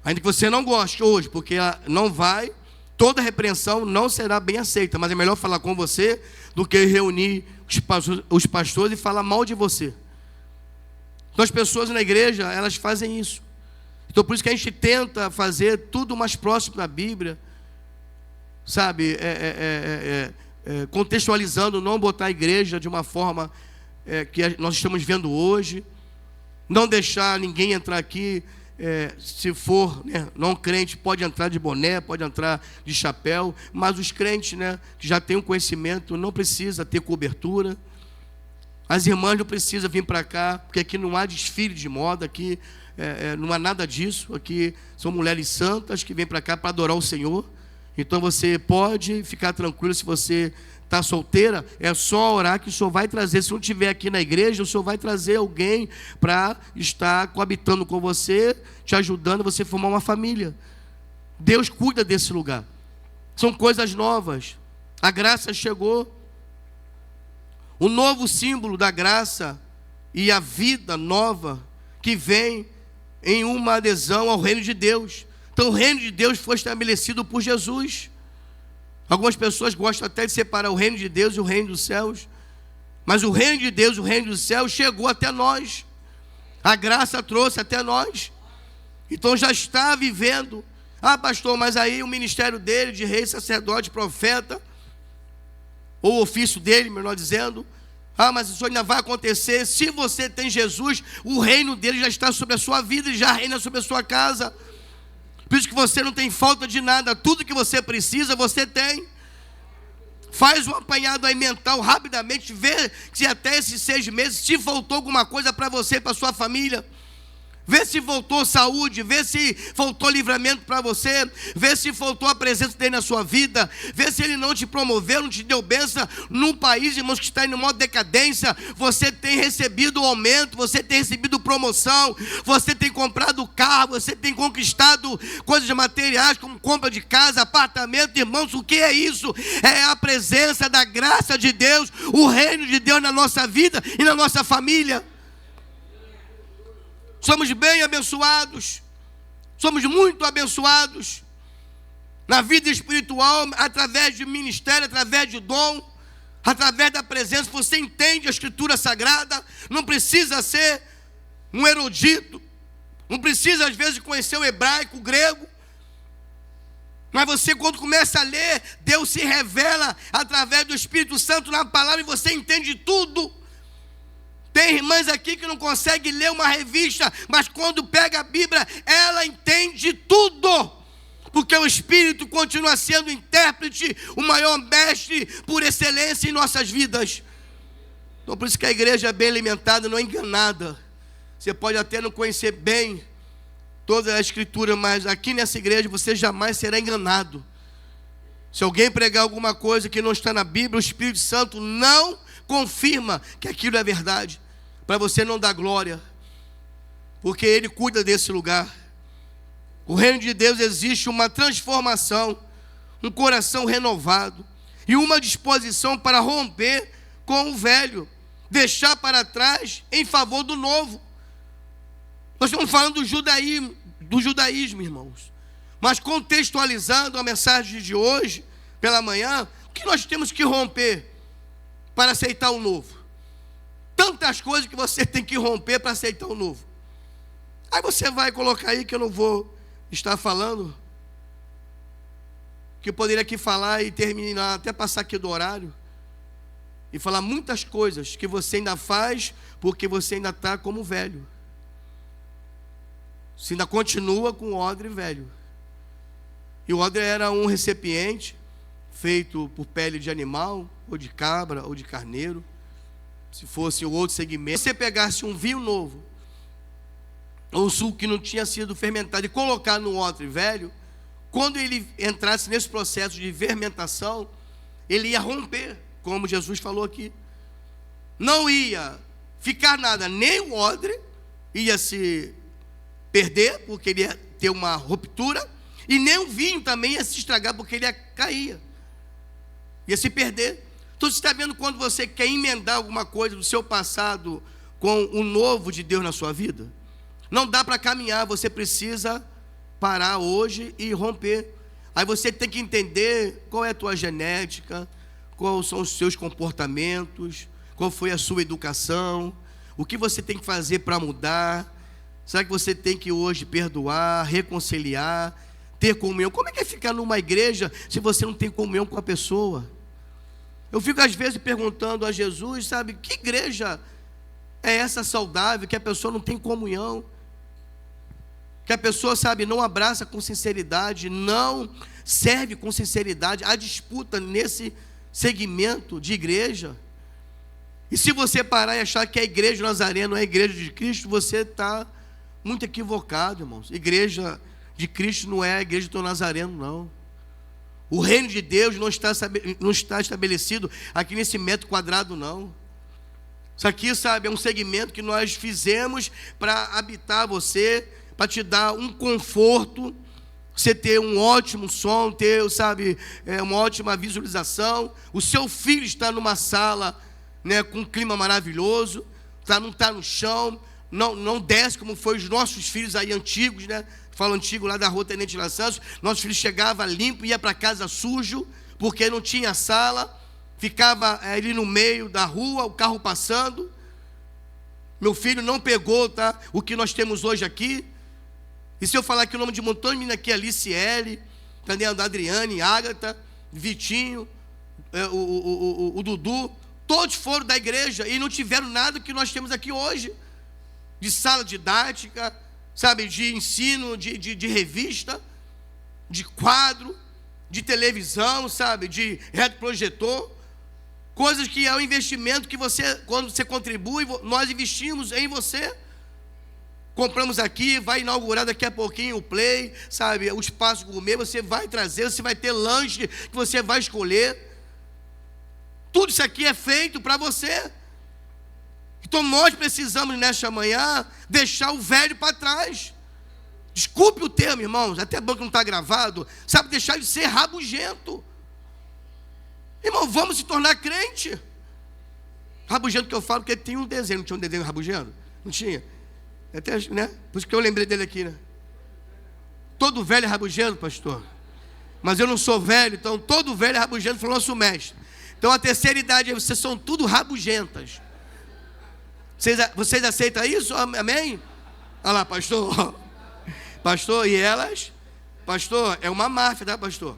Ainda que você não goste hoje, porque não vai, toda repreensão não será bem aceita. Mas é melhor falar com você do que reunir os pastores e falar mal de você. Então as pessoas na igreja, elas fazem isso. Então por isso que a gente tenta fazer tudo mais próximo da Bíblia. Sabe, contextualizando, não botar a igreja de uma forma que nós estamos vendo hoje. Não deixar ninguém entrar aqui, se for, né, não crente, pode entrar de boné, pode entrar de chapéu, mas os crentes, né, que já têm um conhecimento, não precisa ter cobertura. As irmãs não precisam vir para cá, porque aqui não há desfile de moda, aqui não há nada disso. Aqui são mulheres santas que vêm para cá para adorar o Senhor. Então você pode ficar tranquilo. Se você está solteira, é só orar que o Senhor vai trazer. Se não estiver aqui na igreja, o Senhor vai trazer alguém para estar coabitando com você, te ajudando a você formar uma família. Deus cuida desse lugar. São coisas novas. A graça chegou. O novo símbolo da graça e a vida nova que vem em uma adesão ao reino de Deus. Então o reino de Deus foi estabelecido por Jesus. Algumas pessoas gostam até de separar o reino de Deus e o reino dos céus. Mas o reino de Deus e o reino dos céus chegou até nós. A graça trouxe até nós. Então já está vivendo. Pastor, mas aí o ministério dele de rei, sacerdote, profeta, ou o ofício dele, melhor dizendo, mas isso ainda vai acontecer. Se você tem Jesus, o reino dele já está sobre a sua vida, ele já reina sobre a sua casa. Por isso que você não tem falta de nada. Tudo que você precisa, você tem. Faz um apanhado aí mental rapidamente. Vê se até esses 6 meses, se faltou alguma coisa para você e para sua família. Vê se voltou saúde, vê se voltou livramento para você, vê se voltou a presença dele na sua vida, vê se ele não te promoveu, não te deu bênção. Num país, irmãos, que está em modo decadência, você tem recebido aumento, você tem recebido promoção, você tem comprado carro, você tem conquistado coisas materiais, como compra de casa, apartamento. Irmãos, o que é isso? É a presença da graça de Deus, o reino de Deus na nossa vida e na nossa família. Somos bem abençoados. Somos muito abençoados na vida espiritual, através de ministério, através de dom, através da presença. Você entende a Escritura Sagrada, não precisa ser um erudito, não precisa às vezes conhecer o hebraico, o grego, mas você, quando começa a ler, Deus se revela através do Espírito Santo na palavra e você entende tudo. Tem irmãs aqui que não conseguem ler uma revista, mas quando pega a Bíblia, ela entende tudo, porque o Espírito continua sendo intérprete, o maior mestre por excelência em nossas vidas. Então por isso que a igreja é bem alimentada, não é enganada. Você pode até não conhecer bem toda a Escritura, mas aqui nessa igreja você jamais será enganado. Se alguém pregar alguma coisa que não está na Bíblia, o Espírito Santo não confirma que aquilo é verdade, para você não dar glória, porque Ele cuida desse lugar. O reino de Deus existe uma transformação, um coração renovado e uma disposição para romper com o velho, deixar para trás em favor do novo. Nós estamos falando do judaísmo, irmãos, mas contextualizando a mensagem de hoje, pela manhã, o que nós temos que romper para aceitar o novo? Tantas coisas que você tem que romper para aceitar o novo. Aí você vai colocar aí, que eu não vou estar falando, que eu poderia aqui falar e terminar, até passar aqui do horário, e falar muitas coisas que você ainda faz, porque você ainda está como velho. Você ainda continua com o odre velho. E o odre era um recipiente feito por pele de animal, ou de cabra, ou de carneiro, se fosse o outro segmento. Se você pegasse um vinho novo, ou um suco que não tinha sido fermentado, e colocar no odre velho, quando ele entrasse nesse processo de fermentação, ele ia romper, como Jesus falou aqui. Não ia ficar nada, nem o odre ia se perder, porque ele ia ter uma ruptura, e nem o vinho também ia se estragar, porque ele ia cair, ia se perder. Então você está vendo, quando você quer emendar alguma coisa do seu passado com o novo de Deus na sua vida, não dá para caminhar, você precisa parar hoje e romper. Aí você tem que entender qual é a tua genética, quais são os seus comportamentos, qual foi a sua educação, o que você tem que fazer para mudar. Será que você tem que hoje perdoar, reconciliar, ter comunhão? Como é que é ficar numa igreja se você não tem comunhão com a pessoa? Eu fico às vezes perguntando a Jesus, sabe, que igreja é essa saudável, que a pessoa não tem comunhão, que a pessoa, sabe, não abraça com sinceridade, não serve com sinceridade. Há disputa nesse segmento de igreja. E se você parar e achar que a igreja nazarena não é a igreja de Cristo, você está muito equivocado, irmãos. Igreja de Cristo não é a igreja do Nazareno, não. O reino de Deus não está estabelecido aqui nesse metro quadrado, não. Isso aqui, sabe, é um segmento que nós fizemos para habitar você, para te dar um conforto, você ter um ótimo som, ter, sabe, uma ótima visualização. O seu filho está numa sala, né, com um clima maravilhoso, não está no chão, não desce como foi os nossos filhos aí antigos, né? Falo antigo, lá da rua Tenente Las Santos. Nossos filhos chegavam limpo, ia para casa sujo, porque não tinha sala, ficava ali no meio da rua, o carro passando. Meu filho não pegou, tá, o que nós temos hoje aqui. E se eu falar aqui o nome de um montão de meninas aqui, Aliciele, também a Adriane, Ágata, Vitinho, o Dudu, todos foram da igreja e não tiveram nada que nós temos aqui hoje, de sala didática, sabe, de ensino, de revista, de quadro, de televisão, sabe, de retroprojetor, coisas que é um investimento que você, quando você contribui, nós investimos em você. Compramos aqui, vai inaugurar daqui a pouquinho o Play, sabe, o espaço gourmet, você vai trazer, você vai ter lanche que você vai escolher. Tudo isso aqui é feito para você. Então nós precisamos nesta manhã deixar o velho para trás. Desculpe o termo, irmãos, até bom que não está gravado, sabe, deixar de ser rabugento. Irmão, vamos se tornar crente. Rabugento que eu falo, porque tem um desenho, não tinha um desenho rabugento? Não tinha? Até, né? Por isso que eu lembrei dele aqui, né? Todo velho é rabugento, pastor. Mas eu não sou velho, então todo velho é rabugento, foi o nosso mestre. Então a terceira idade, vocês são tudo rabugentas. Vocês aceitam isso? Amém? Olha lá, pastor. Pastor, e elas? Pastor, é uma máfia, tá, pastor?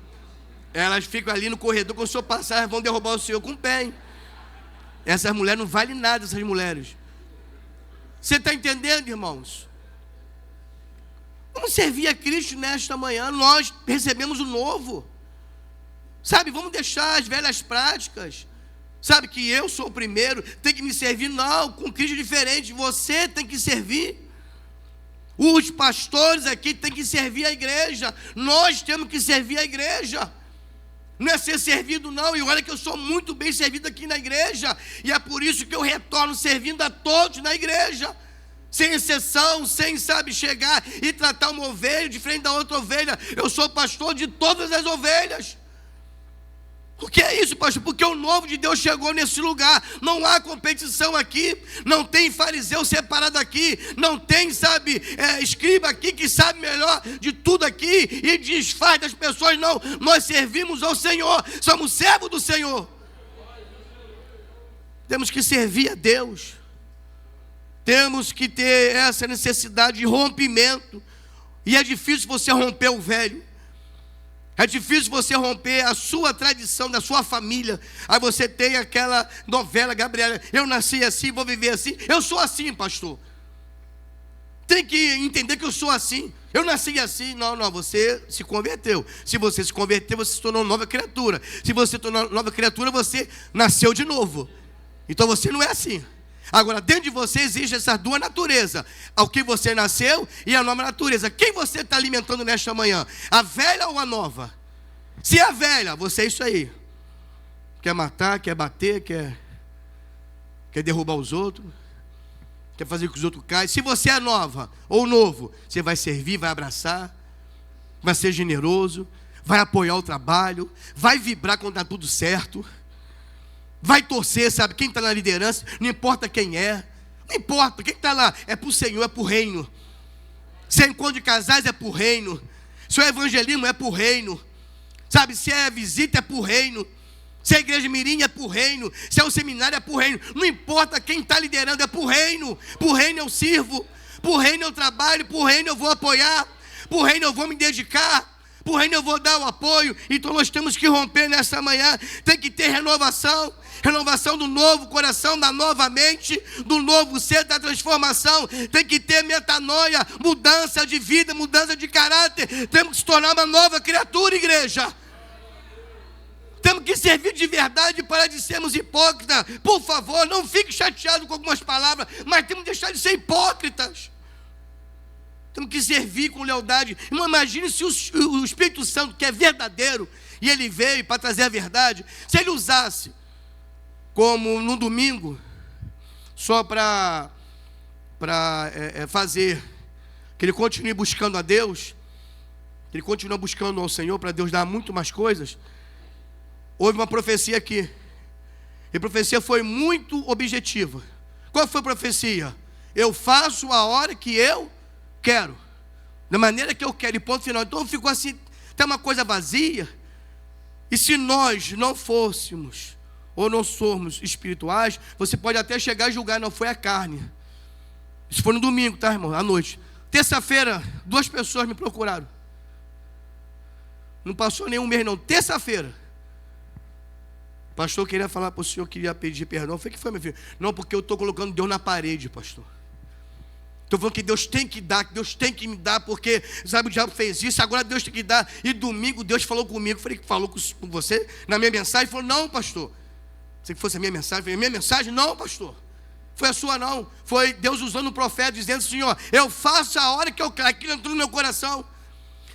Elas ficam ali no corredor, quando o senhor passar, vão derrubar o senhor com o pé. Essas mulheres não valem nada, essas mulheres. Você está entendendo, irmãos? Vamos servir a Cristo nesta manhã. Nós recebemos o novo. Sabe, vamos deixar as velhas práticas. Sabe que eu sou o primeiro, tem que me servir. Não, com Cristo é diferente. Você tem que servir. Os pastores aqui têm que servir a igreja. Nós temos que servir a igreja. Não é ser servido não. E olha que eu sou muito bem servido aqui na igreja. E é por isso que eu retorno servindo a todos na igreja. Sem exceção, sem, sabe, chegar e tratar uma ovelha diferente da outra ovelha. Eu sou pastor de todas as ovelhas. O que é isso, pastor? Porque o novo de Deus chegou nesse lugar. Não há competição aqui. Não tem fariseu separado aqui. Não tem, sabe, escriba aqui que sabe melhor de tudo aqui e desfaz das pessoas. Não, nós servimos ao Senhor. Somos servos do Senhor. Temos que servir a Deus. Temos que ter essa necessidade de rompimento. E é difícil você romper o velho. É difícil você romper a sua tradição, da sua família. Aí você tem aquela novela, Gabriela, eu nasci assim, vou viver assim. Eu sou assim, pastor. Tem que entender que eu sou assim. Eu nasci assim. Não, você se converteu. Se você se converteu, você se tornou nova criatura. Se você se tornou nova criatura, você nasceu de novo. Então você não é assim. Agora, dentro de você existem essas duas naturezas. Ao que você nasceu e a nova natureza. Quem você está alimentando nesta manhã? A velha ou a nova? Se é a velha, você é isso aí. Quer matar, quer bater, quer derrubar os outros. Quer fazer com que os outros caiam. Se você é nova ou novo, você vai servir, vai abraçar. Vai ser generoso. Vai apoiar o trabalho. Vai vibrar quando está tudo certo. Vai torcer, sabe? Quem está na liderança, não importa quem é. Não importa, quem está lá é para o Senhor, é para o reino. Se é encontro de casais, é para o reino. Se é evangelismo, é para o reino. Sabe, se é visita, é para o reino. Se é igreja mirim, é para o reino. Se é um seminário, é para o reino. Não importa quem está liderando, é para o reino. Para o reino eu sirvo. Para o reino eu trabalho. Para o reino eu vou apoiar. Para o reino eu vou me dedicar. Para o reino eu vou dar o apoio. Então nós temos que romper nessa manhã. Tem que ter renovação. Renovação do novo coração, da nova mente, do novo ser, da transformação. Tem que ter metanoia, mudança de vida, mudança de caráter. Temos que se tornar uma nova criatura, igreja. Temos que servir de verdade para de sermos hipócritas. Por favor, não fique chateado com algumas palavras, mas temos que deixar de ser hipócritas. Temos que servir com lealdade. Não imagine se o Espírito Santo, que é verdadeiro, e ele veio para trazer a verdade, se ele usasse como no domingo, só para fazer que ele continue buscando a Deus, que ele continue buscando ao Senhor, para Deus dar muito mais coisas. Houve uma profecia aqui, e a profecia foi muito objetiva. Qual foi a profecia? Eu faço a hora que eu quero, da maneira que eu quero, e ponto final. Então ficou assim, tem uma coisa vazia. E se nós não fôssemos ou não somos espirituais, você pode até chegar a julgar, não foi a carne. Isso foi no domingo, tá, irmão? À noite. Terça-feira, 2 pessoas me procuraram. Não passou nenhum mês, não. Terça-feira. O pastor queria falar para o senhor, queria pedir perdão. Eu falei, que foi, meu filho? Não, porque eu estou colocando Deus na parede, pastor. Estou falando que Deus tem que dar, que Deus tem que me dar, porque, sabe, o diabo fez isso, agora Deus tem que dar. E domingo Deus falou comigo. Eu falei, que falou com você na minha mensagem? Ele falou, não, pastor. Se fosse a minha mensagem, eu falei, minha mensagem? Não, pastor. Foi a sua não. Foi Deus usando o profeta, dizendo, Senhor, eu faço a hora que eu quero. Aquilo entrou no meu coração.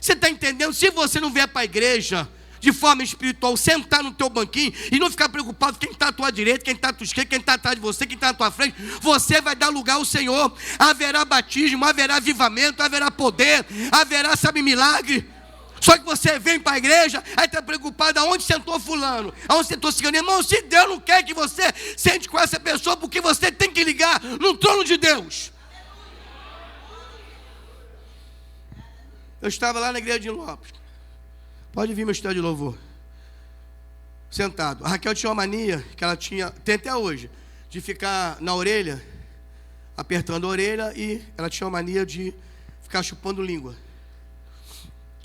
Você está entendendo? Se você não vier para a igreja de forma espiritual, sentar no teu banquinho e não ficar preocupado quem está à tua direita, quem está à tua esquerda, quem está atrás de você, quem está à tua frente, você vai dar lugar ao Senhor. Haverá batismo, haverá avivamento, haverá poder, haverá, sabe, milagre. Só que você vem para a igreja, aí está preocupado aonde sentou fulano, aonde sentou cigano. Irmão, se Deus não quer que você sente com essa pessoa, porque você tem que ligar no trono de Deus. Eu estava lá na igreja de Lopes. Pode vir meu estado de louvor. Sentado. A Raquel tinha uma mania, que ela tinha, tem até hoje, de ficar na orelha, apertando a orelha, e ela tinha uma mania de ficar chupando língua.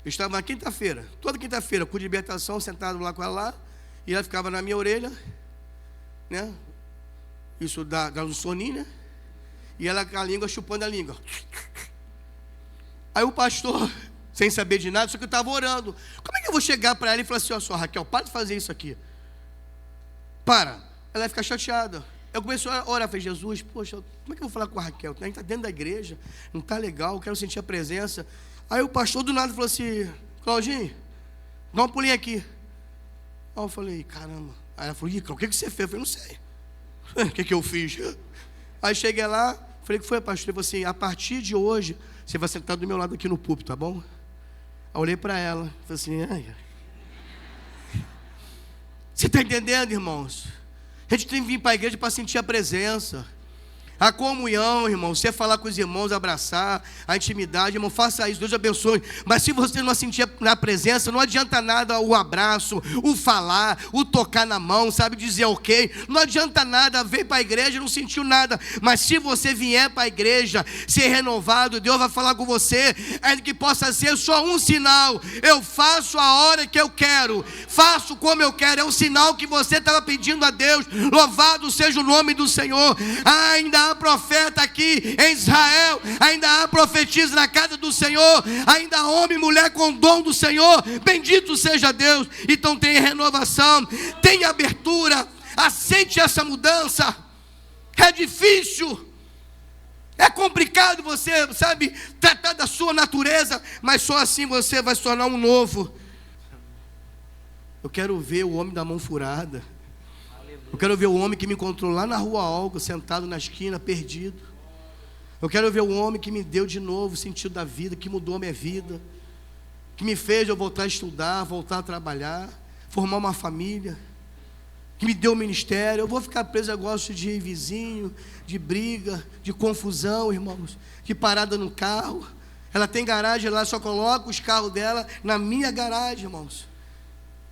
Eu estava na quinta-feira, toda quinta-feira, com libertação, sentado lá com ela lá, e ela ficava na minha orelha, né? Isso dá um soninho, né? E ela com a língua, chupando a língua. Aí o pastor, sem saber de nada, só que eu estava orando. Como é que eu vou chegar para ela e falar assim, ó, só Raquel, para de fazer isso aqui. Para. Ela vai ficar chateada. Eu comecei a orar, falei, Jesus, poxa, como é que eu vou falar com a Raquel? A gente está dentro da igreja, não está legal, eu quero sentir a presença. Aí o pastor do nada falou assim, Claudinho, dá um pulinho aqui. Aí eu falei, caramba. Aí ela falou, o que você fez? Eu falei, não sei. O que eu fiz? Aí cheguei lá, falei, o que foi, pastor? Ele falou assim, a partir de hoje, você vai sentar do meu lado aqui no púlpito, tá bom? Aí eu olhei para ela, falei assim, ai. Você está entendendo, irmãos? A gente tem que vir para a igreja para sentir a presença. A comunhão, irmão, você falar com os irmãos, abraçar, a intimidade, irmão, faça isso, Deus abençoe. Mas se você não sentir na presença, não adianta nada o abraço, o falar, o tocar na mão, sabe, dizer ok. Não adianta nada, veio para a igreja, não sentiu nada. Mas se você vier para a igreja, ser renovado, Deus vai falar com você, ainda que possa ser só um sinal. Eu faço a hora que eu quero, faço como eu quero, é um sinal que você estava pedindo a Deus. Louvado seja o nome do Senhor. Ainda há profeta aqui em Israel, ainda há profetisa na casa do Senhor, ainda há homem e mulher com dom do Senhor, bendito seja Deus. Então tem renovação, tem abertura, aceite essa mudança. É difícil, é complicado você, sabe, tratar da sua natureza, mas só assim você vai se tornar um novo. Eu quero ver o homem da mão furada. Eu quero ver o homem que me encontrou lá na rua Olga, sentado na esquina, perdido. Eu quero ver o homem que me deu de novo o sentido da vida, que mudou a minha vida, que me fez eu voltar a estudar, voltar a trabalhar, formar uma família, que me deu um ministério. Eu vou ficar preso, eu gosto de vizinho, de briga, de confusão, irmãos, de parada no carro. Ela tem garagem lá, só coloca os carros dela na minha garagem, irmãos.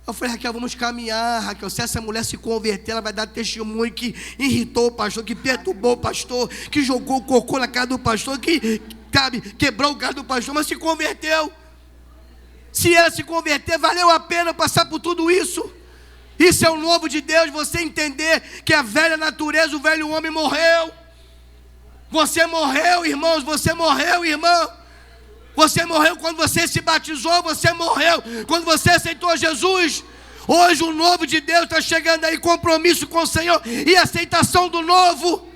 Eu falei, Raquel, vamos caminhar, Raquel, se essa mulher se converter, ela vai dar testemunho que irritou o pastor, que perturbou o pastor, que jogou o cocô na casa do pastor, que, sabe, quebrou o gado do pastor, mas se converteu. Se ela se converter, valeu a pena passar por tudo isso. Isso é o novo de Deus, você entender que a velha natureza, o velho homem morreu. Você morreu, irmãos, você morreu, irmão. Você morreu quando você se batizou, você morreu quando você aceitou Jesus. Hoje o novo de Deus está chegando aí, compromisso com o Senhor e aceitação do novo.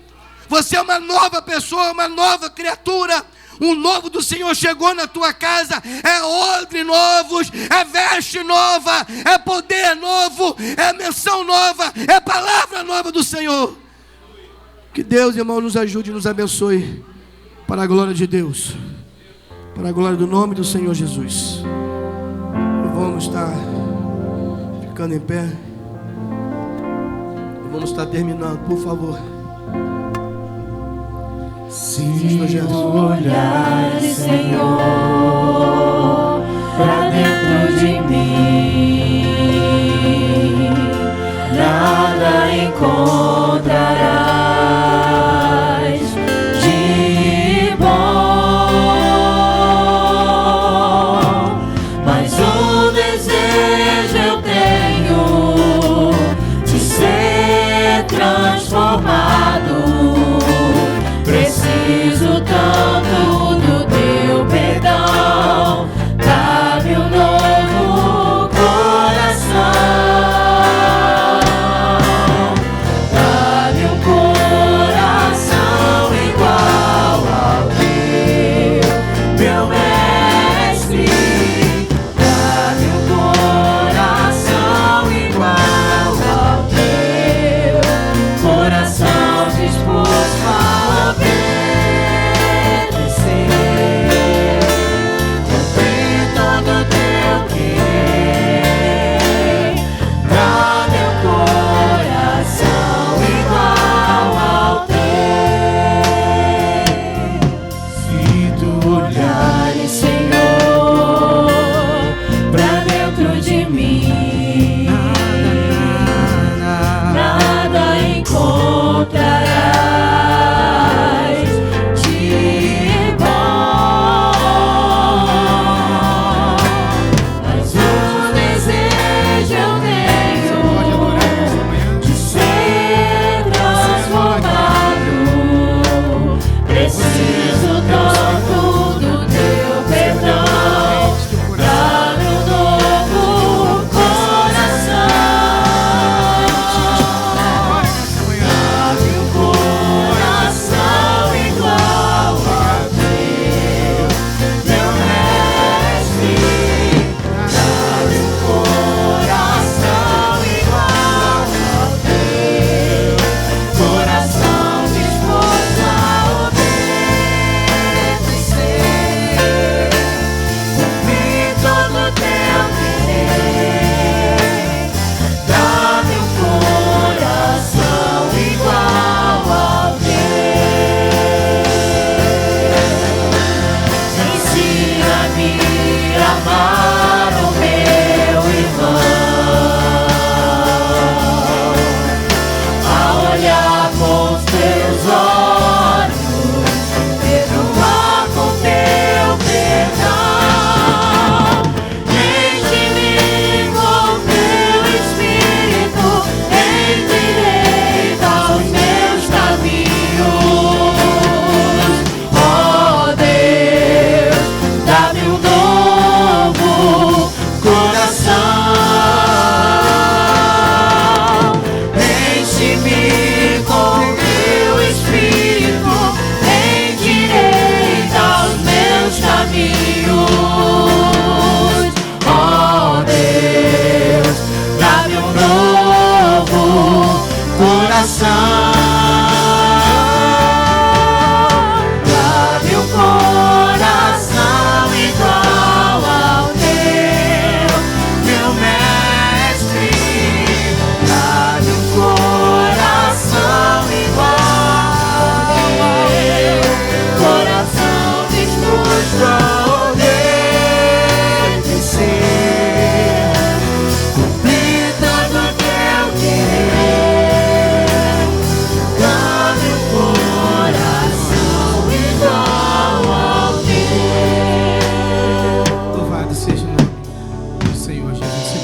Você é uma nova pessoa, uma nova criatura. O novo do Senhor chegou na tua casa. É odre novos, é veste nova, é poder novo, é menção nova, é palavra nova do Senhor. Que Deus, irmão, nos ajude e nos abençoe para a glória de Deus. Para a glória do nome do Senhor Jesus. Vamos estar ficando em pé. Vamos estar terminando, por favor. Se olhares, Senhor, pra dentro de mim, nada encontrarás de bom. Transformado, preciso tanto do teu perdão. Dá-me um novo coração, dá-me um coração igual ao teu, meu mestre. Dá-me um coração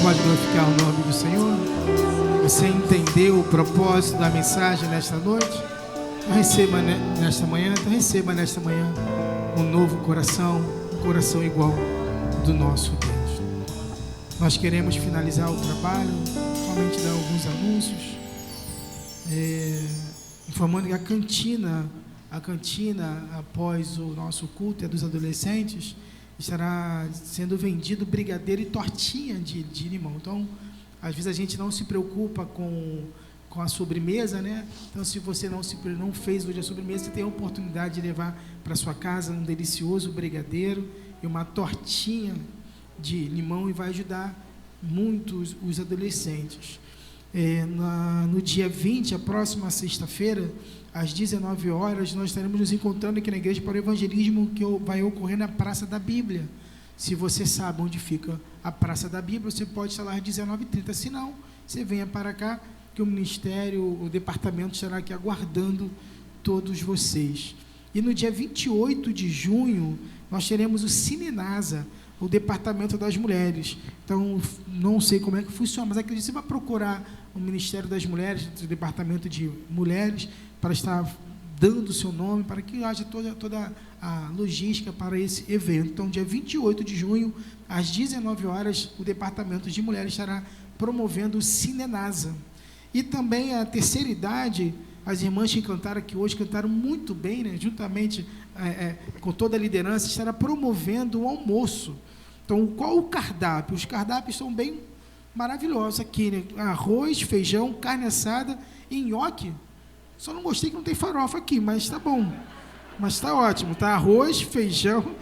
pode glorificar o nome do Senhor? Você entendeu o propósito da mensagem nesta noite? Então receba nesta manhã, um novo coração, um coração igual do nosso Deus. Nós queremos finalizar o trabalho, somente dar alguns anúncios, informando que a cantina, após o nosso culto dos adolescentes, estará sendo vendido brigadeiro e tortinha de limão. Então, às vezes a gente não se preocupa com a sobremesa, né? Então, se você não fez hoje a sobremesa, você tem a oportunidade de levar para sua casa um delicioso brigadeiro e uma tortinha de limão, e vai ajudar muito os adolescentes. No dia 20, a próxima sexta-feira, às 19 horas, nós estaremos nos encontrando aqui na igreja para o evangelismo que vai ocorrer na Praça da Bíblia. Se você sabe onde fica a Praça da Bíblia, você pode estar lá às 19h30. Se não, você venha para cá, que o ministério, o departamento estará aqui aguardando todos vocês. E no dia 28 de junho, nós teremos o Cine NASA, o departamento das mulheres. Então, não sei como é que funciona, mas acredito que você vai procurar o Ministério das Mulheres, o departamento de mulheres, para estar dando o seu nome, para que haja toda a logística para esse evento. Então, dia 28 de junho, às 19 horas, o departamento de mulheres estará promovendo o Cine NASA. E também a terceira idade, as irmãs que cantaram aqui hoje, cantaram muito bem, né? Juntamente com toda a liderança, estará promovendo o almoço. Então, qual o cardápio? Os cardápios são bem maravilhosos aqui, né? Arroz, feijão, carne assada e nhoque. Só não gostei que não tem farofa aqui, mas tá bom. Mas tá ótimo, tá? Arroz, feijão,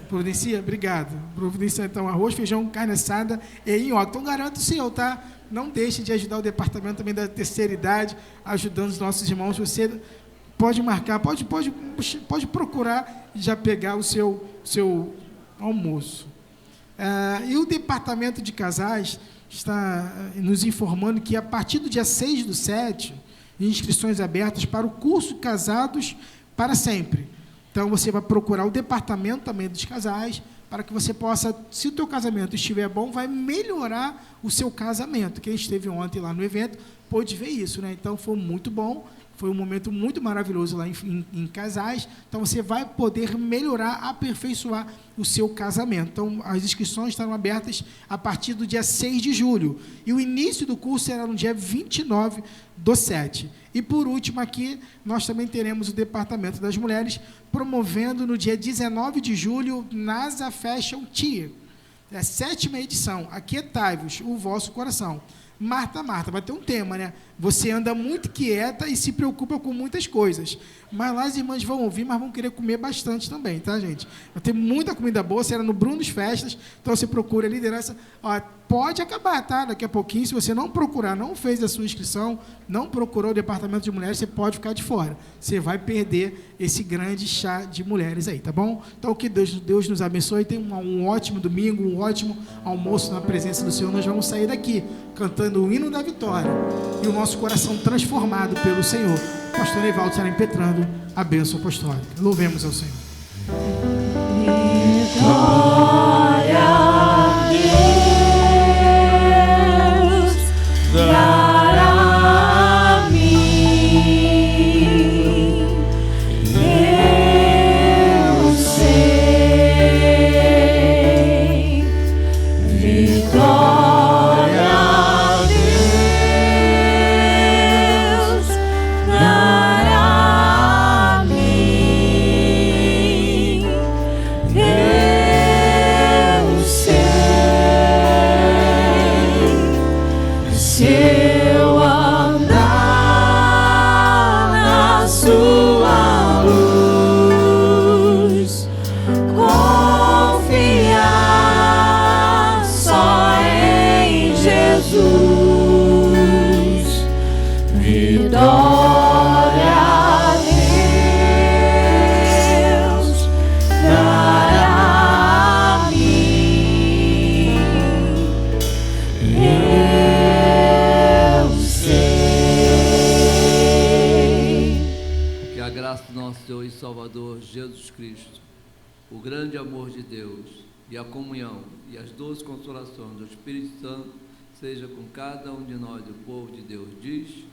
Providencia, obrigado. Providencia, então, arroz, feijão, carne assada e nhoque. Então, garanto o seu, tá? Não deixe de ajudar o departamento também da terceira idade, ajudando os nossos irmãos. Você pode marcar, pode procurar e já pegar o seu almoço. E o departamento de casais está nos informando que a partir do dia 6/7, inscrições abertas para o curso Casados para Sempre. Então, você vai procurar o departamento também dos casais, para que você possa, se o teu casamento estiver bom, vai melhorar o seu casamento. Quem esteve ontem lá no evento pôde ver isso, né? Então, foi muito bom, foi um momento muito maravilhoso lá em casais. Então, você vai poder melhorar, aperfeiçoar o seu casamento. Então, as inscrições estarão abertas a partir do dia 6 de julho. E o início do curso será no dia 29/7. E, por último, aqui, nós também teremos o Departamento das Mulheres promovendo no dia 19 de julho NASA Fashion Tea. É a 7ª edição. Aquietai-vos o vosso coração. Marta, vai ter um tema, né? Você anda muito quieta e se preocupa com muitas coisas. Mas lá as irmãs vão ouvir, mas vão querer comer bastante também, tá, gente? Vai ter muita comida boa, será no Brunos Festas, então você procura a liderança. Ó, pode acabar, tá? Daqui a pouquinho, se você não procurar, não fez a sua inscrição, não procurou o departamento de mulheres, você pode ficar de fora. Você vai perder esse grande chá de mulheres aí, tá bom? Então, que Deus nos abençoe, tenha um ótimo domingo, um ótimo almoço na presença do Senhor. Nós vamos sair daqui cantando o hino da vitória e o nosso coração transformado pelo Senhor. O pastor Evaldo estará impetrando a bênção apostólica. Louvemos ao Senhor. Glória a Deus, dará a mim. Eu sei, vitória a Deus, dará a mim. Eu sei, se eu andar na sua luz, confiar só em Jesus, vitória a Deus, dará a mim. Eu sei. Que a graça do nosso Senhor e Salvador Jesus Cristo, o grande amor de Deus e a comunhão e as doces consolações do Espírito Santo seja com cada um de nós, o povo de Deus. Diz: